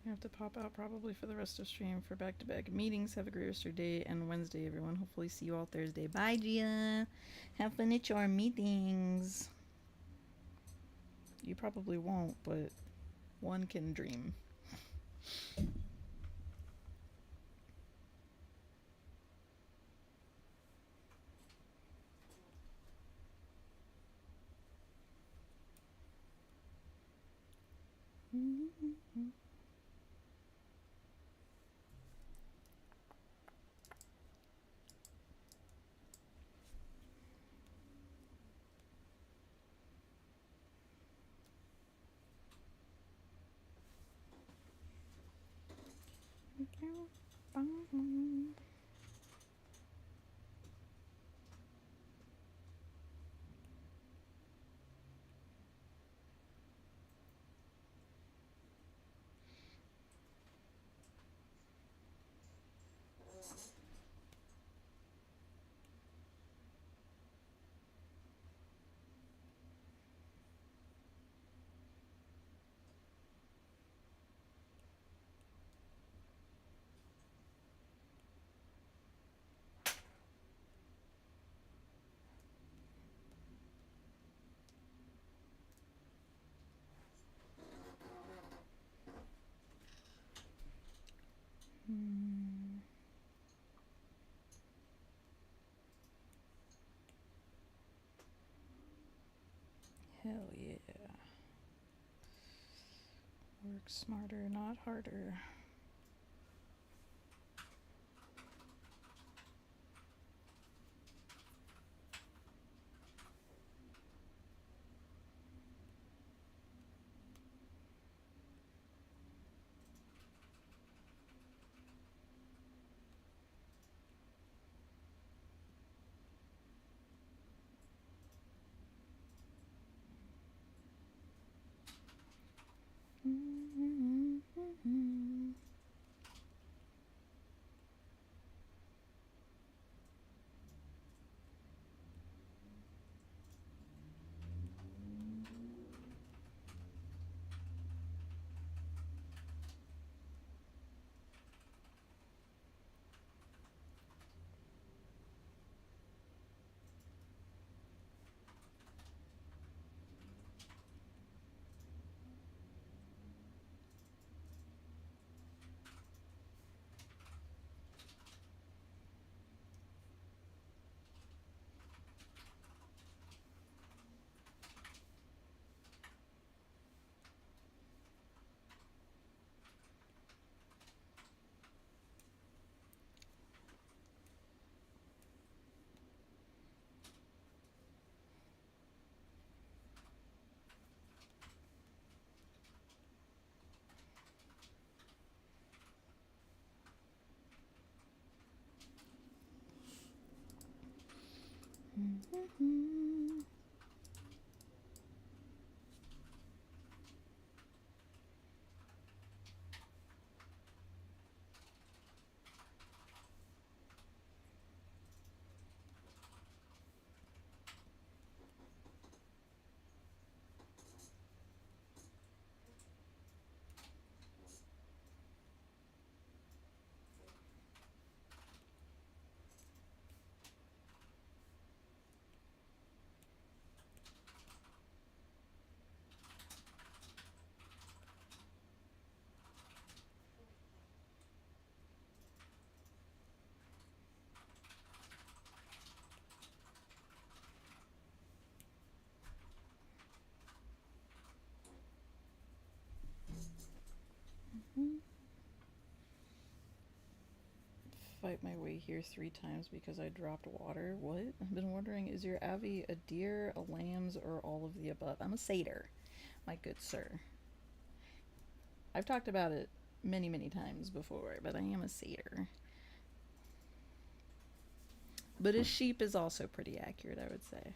I have to pop out probably for the rest of stream for back-to-back meetings. Have a great rest of your day and Wednesday, everyone. Hopefully see you all Thursday. Bye, Gia. Have fun at your meetings. You probably won't, but one can dream. Hell yeah. Work smarter, not harder. Fight my way here 3 times because I dropped water. What? I've been wondering, is your Avi a deer, a lambs, or all of the above? I'm a satyr, my good sir. I've talked about it many, many times before, but I am a satyr. But a sheep is also pretty accurate, I would say.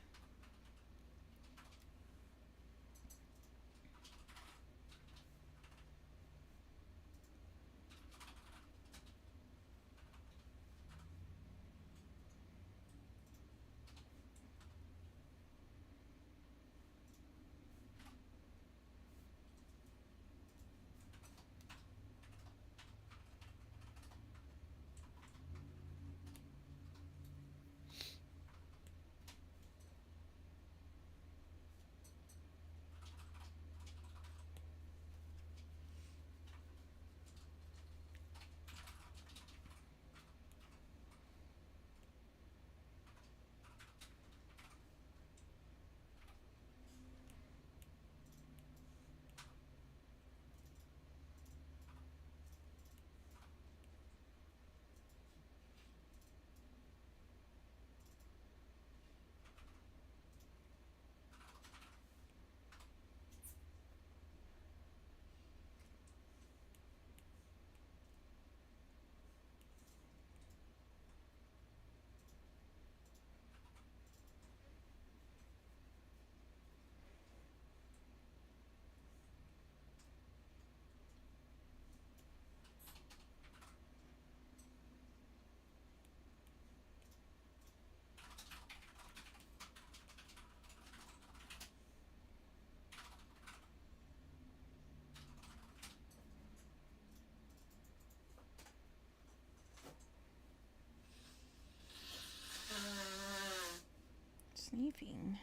Sneezing.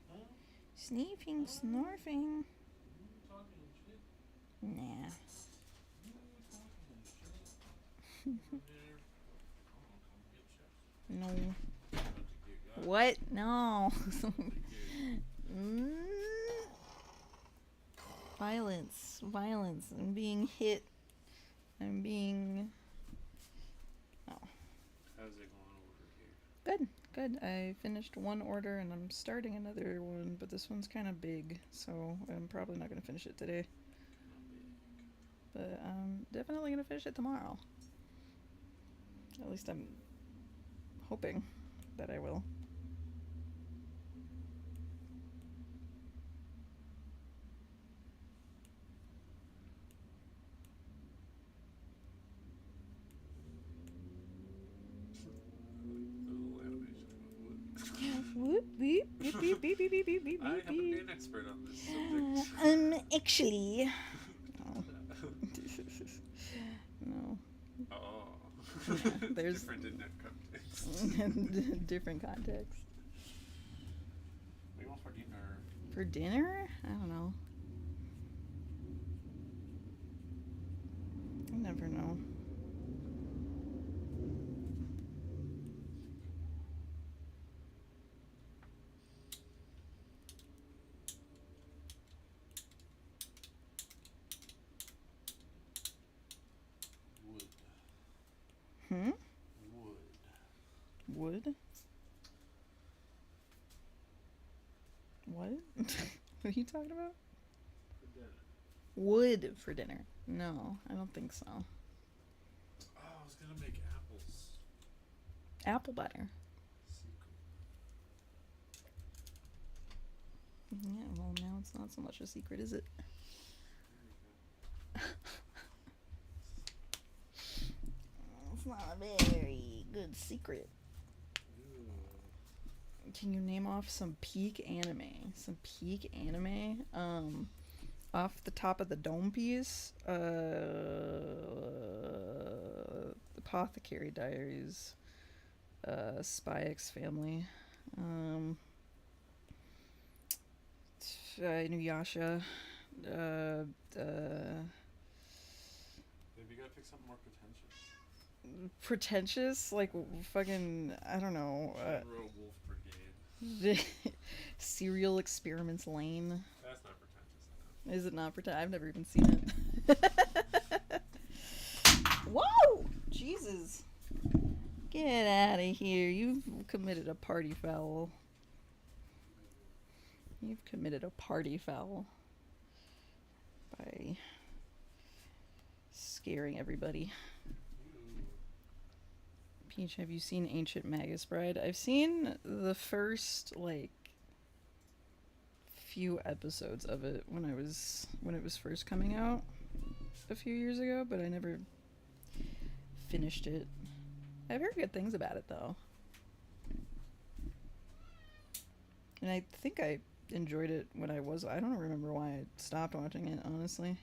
Huh? Sneezing, snorfing. You talking shit? Nah. You talking shit? Over there. Oh, come get checks. No. About to get got. What? No. About to get. Mm, Violence. Violence. I'm being hit. I'm being... Oh. How's it going over here? Good. Good. I finished one order and I'm starting another one, but this one's kind of big, so I'm probably not going to finish it today. But I'm definitely going to finish it tomorrow. At least I'm hoping that I will. Little animation of Whoop, beep, beep, beep, beep, beep, beep, beep, beep, I happen to be beep. an expert on this subject. Actually... Oh. No. Oh. Yeah, there's... Different in that context. Different context. What do you want for dinner? For dinner? I don't know. I never know. Wood. Hmm? Wood. Wood? What? What are you talking about? For dinner. Wood for dinner. No, I don't think so. Oh, I was gonna make apples. Apple butter. Secret. Yeah, well, now it's not so much a secret, is it? There It's not a very good secret. you go. Can you name off some peak anime? Some peak anime? Off the top of the dome piece, Apothecary Diaries, Spy X Family, Inuyasha, Maybe you gotta pick something more pretentious. pretentious, like fucking, I don't know, General Wolf Brigade. Serial Experiments Lane. That's not pretentious enough. Is it not pretend? I've never even seen it. Whoa! Jesus. Get out of here. You've committed a party foul. You've committed a party foul by scaring everybody. Peach, have you seen Ancient Magus Bride? I've seen the first, like, few episodes of it when it was first coming out a few years ago, but I never finished it. I've heard good things about it though, and I think I enjoyed it when I don't remember why I stopped watching it, honestly.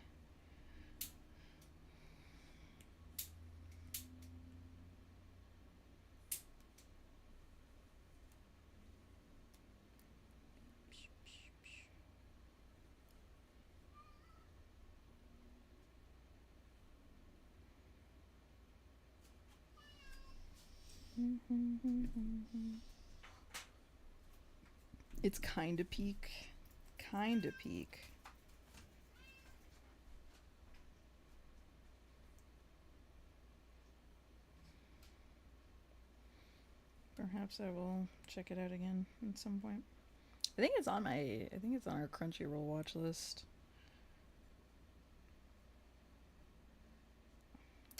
It's kinda peak. Kinda peak. Perhaps I will check it out again at some point. I think it's on our Crunchyroll watch list.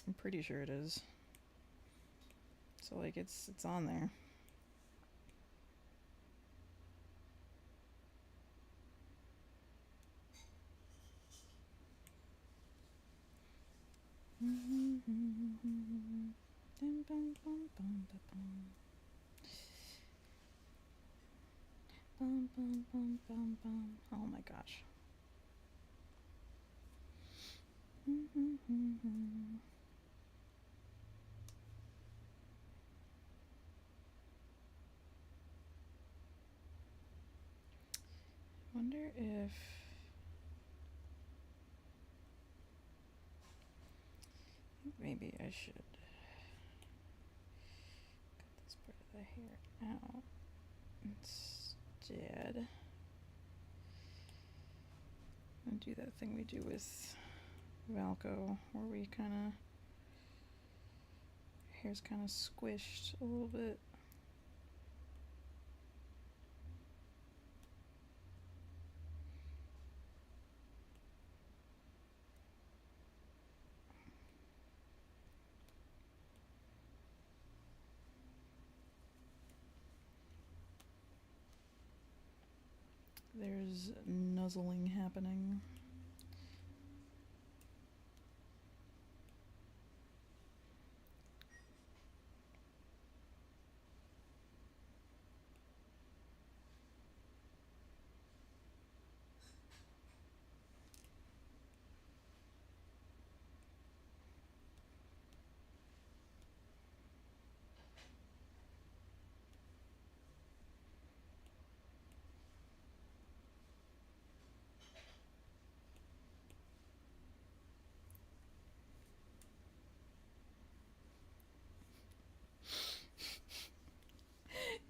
I'm pretty sure it is. So like it's on there. Oh my gosh. Wonder if maybe I should cut this part of the hair out instead and do that thing we do with Valco, where we kind of hair's kind of squished a little bit. There's nuzzling happening.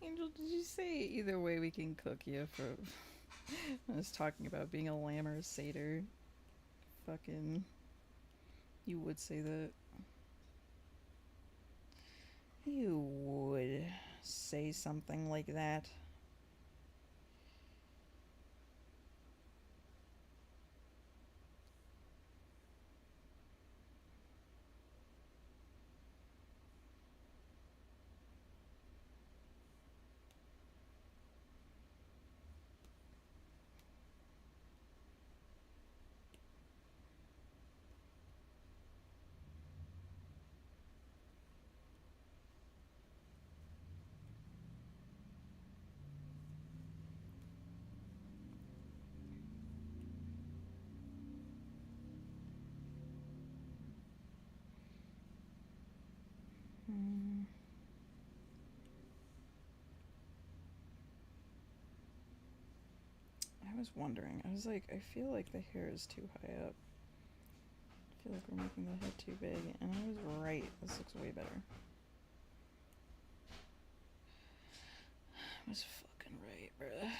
Angel, did you say either way we can cook you for... I was talking about being a lamb or a satyr. Fucking... You would say that. You would say something like that. I was wondering. I was like, I feel like the hair is too high up. I feel like we're making the head too big. And I was right. This looks way better. I was fucking right, bruh.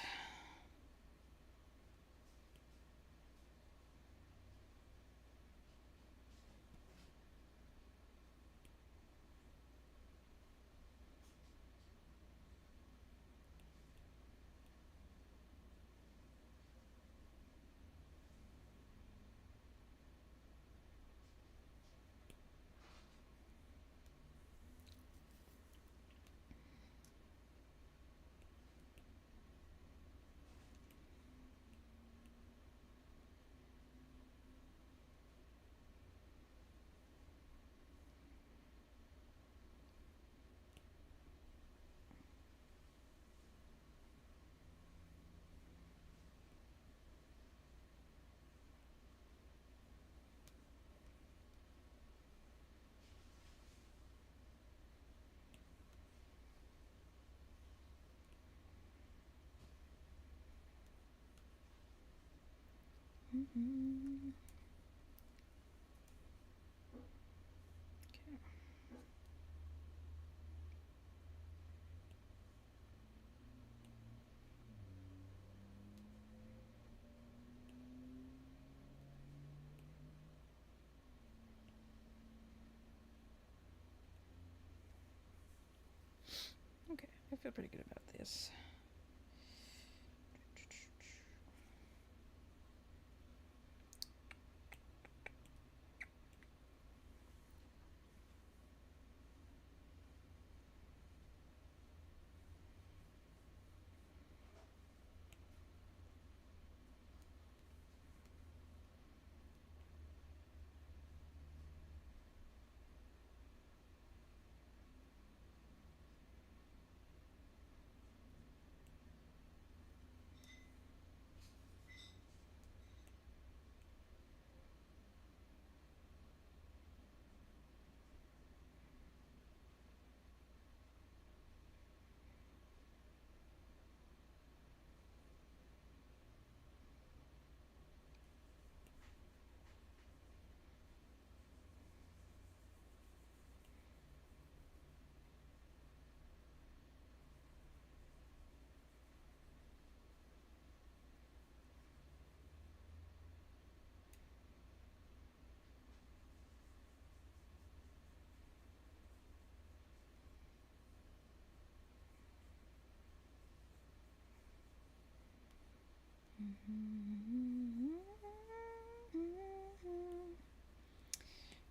Okay. Okay, I feel pretty good about this.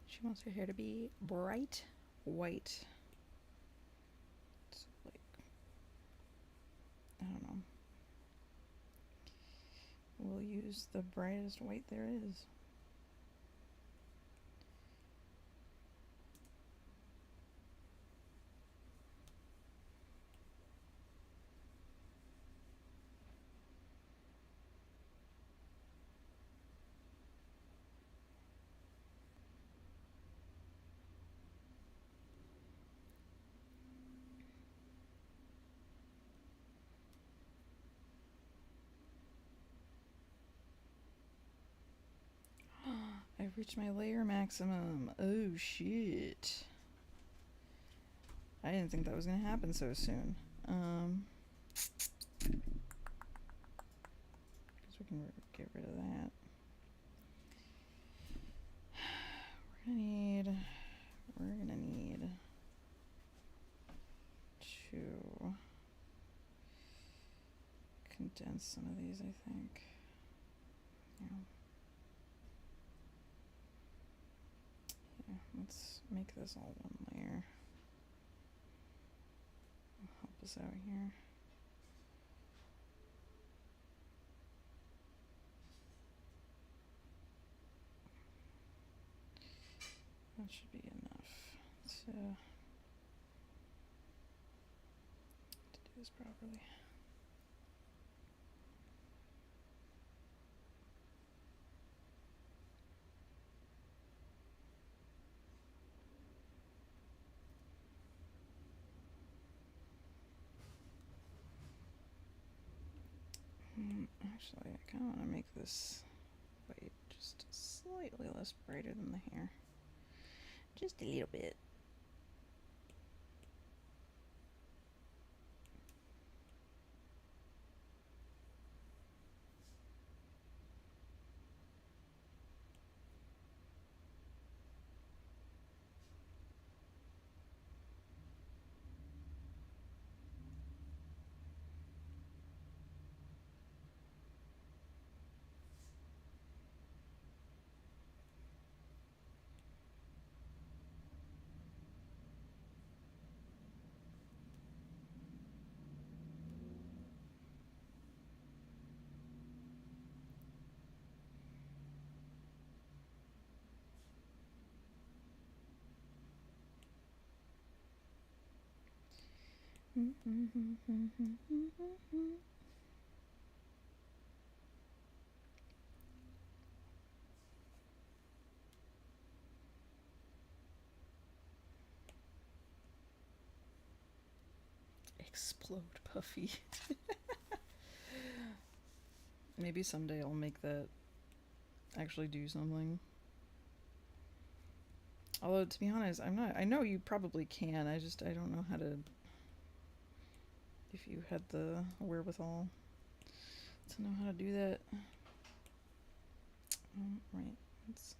She wants her hair to be bright white. So, like, I don't know. We'll use the brightest white there is. I've reached my layer maximum. Oh shit. I didn't think that was gonna happen so soon. Guess we can get rid of that. We're gonna need to condense some of these, I think. Yeah. Yeah, let's make this all one layer. Help us out here. That should be enough to do this properly. Actually, I kind of want to make this white just slightly less brighter than the hair. Just a little bit. Explode Puffy. Maybe someday I'll make that actually do something. Although, to be honest, I know you probably can, I don't know how to, if you had the wherewithal to know how to do that. Right, let's,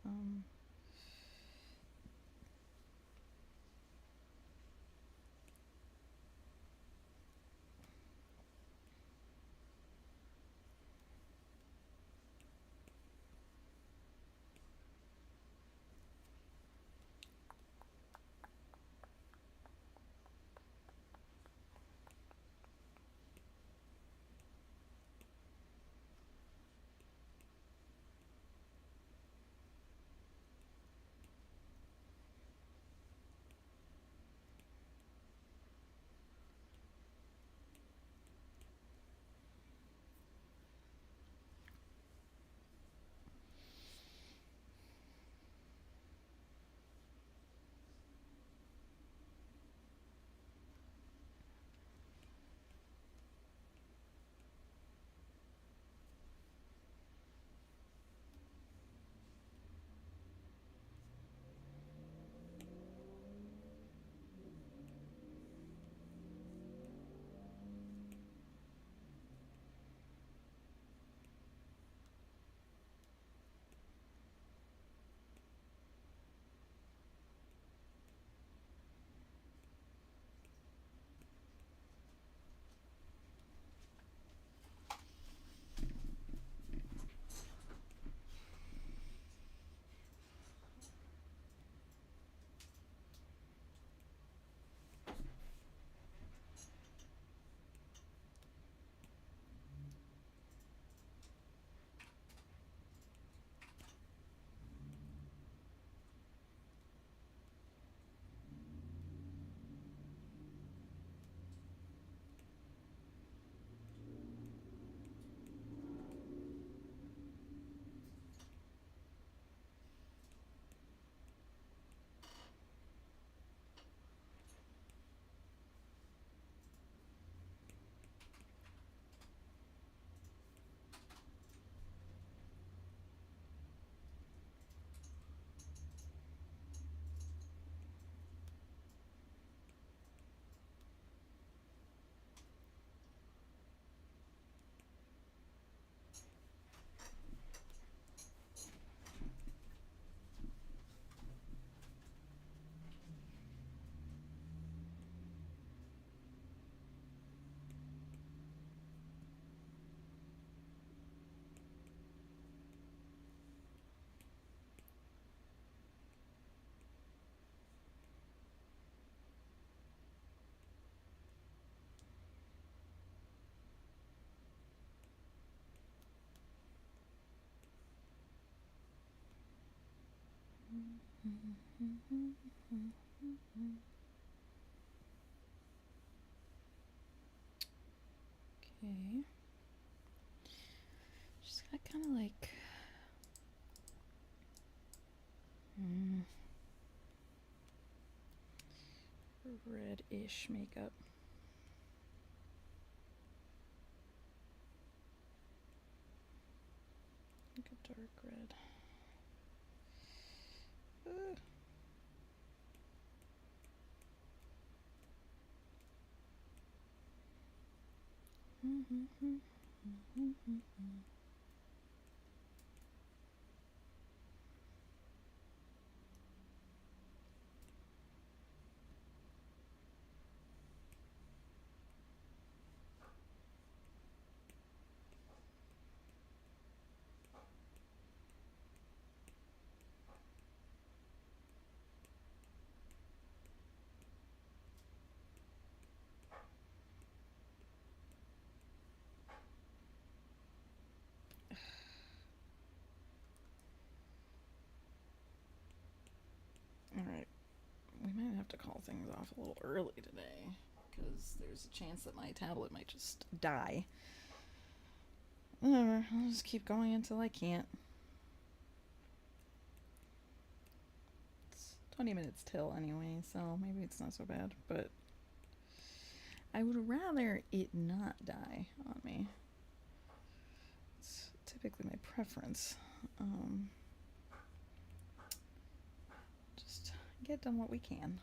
Okay. She's got kind of like reddish makeup. Like a dark red. Alright, we might have to call things off a little early today, because there's a chance that my tablet might just die. Whatever, I'll just keep going until I can't. It's 20 minutes till anyway, so maybe it's not so bad, but I would rather it not die on me. It's typically my preference. Just get done what we can.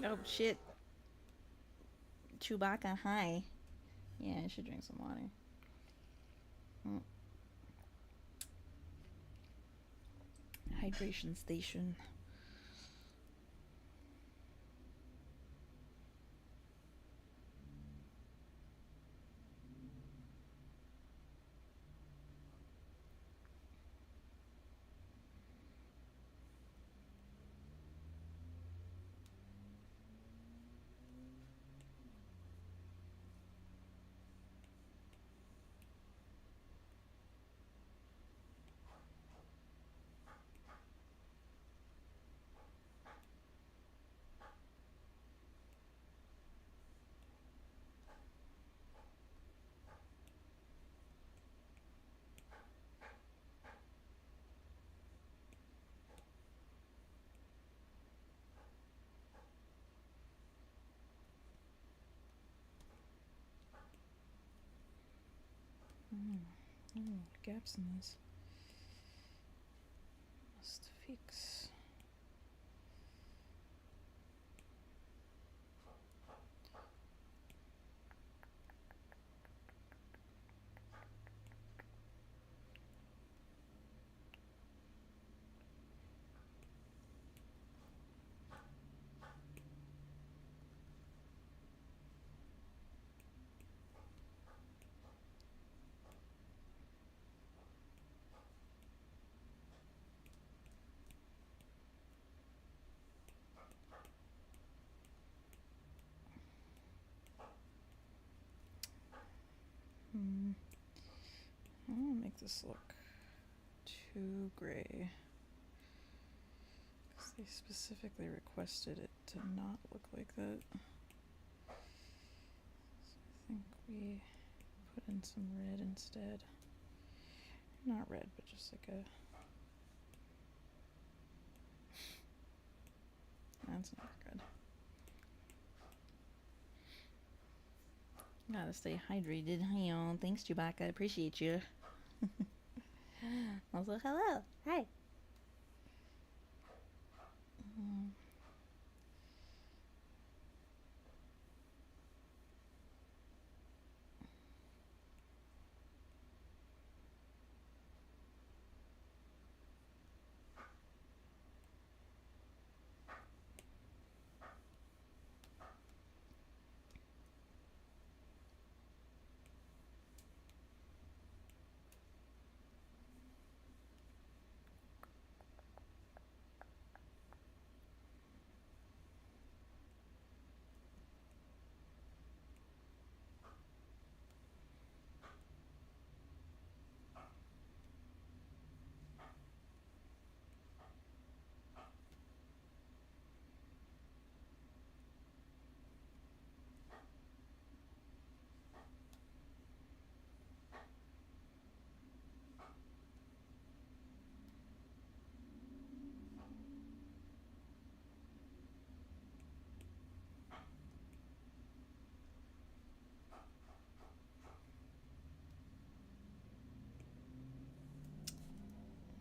Oh shit. Chewbacca, hi. Yeah, I should drink some water. Hydration station. Gaps in this. Must fix. I don't want to make this look too gray. Because they specifically requested it to not look like that. So I think we put in some red instead. Not red, but just like a... That's not good. Gotta stay hydrated. Hi, y'all. Thanks, Chewbacca. I appreciate you. Also, hello. Hi.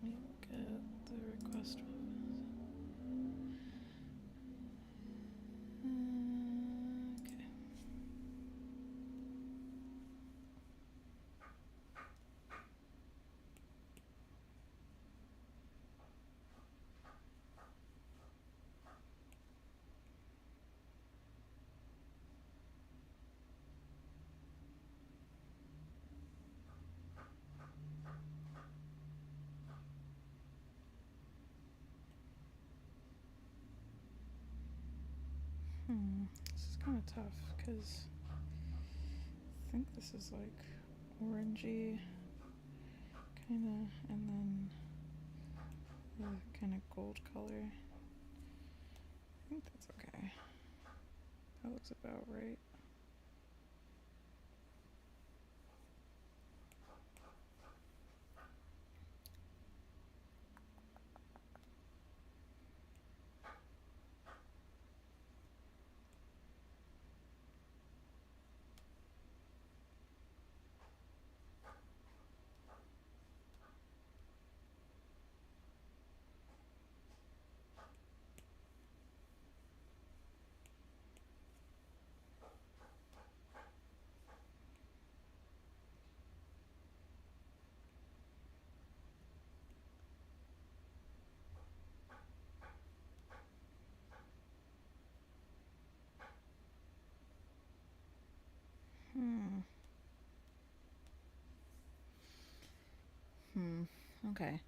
Let me look at the request. Okay. This is kind of tough because I think this is like orangey, kind of, and then the kind of gold color. I think that's okay. That looks about right. Okay.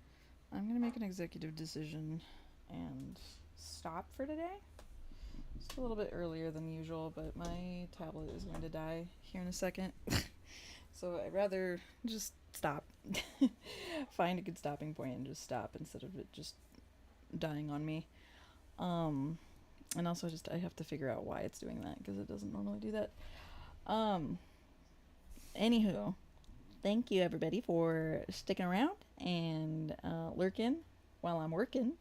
I'm gonna make an executive decision and stop for today. It's a little bit earlier than usual, but my tablet is going to die here in a second. So I'd rather just stop. Find a good stopping point and just stop instead of it just dying on me. And also just I have to figure out why it's doing that because it doesn't normally do that. Anywho, thank you everybody for sticking around and lurking while I'm working.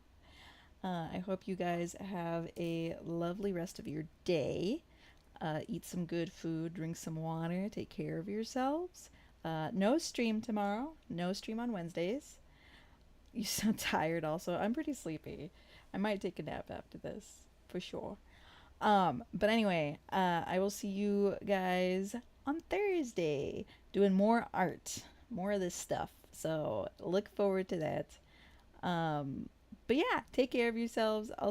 I hope you guys have a lovely rest of your day. Eat some good food, drink some water, take care of yourselves. No stream tomorrow, no stream on Wednesdays. You sound tired also. I'm pretty sleepy. I might take a nap after this, for sure. But anyway, I will see you guys on Thursday doing more art, more of this stuff. So look forward to that. But yeah, take care of yourselves. I'll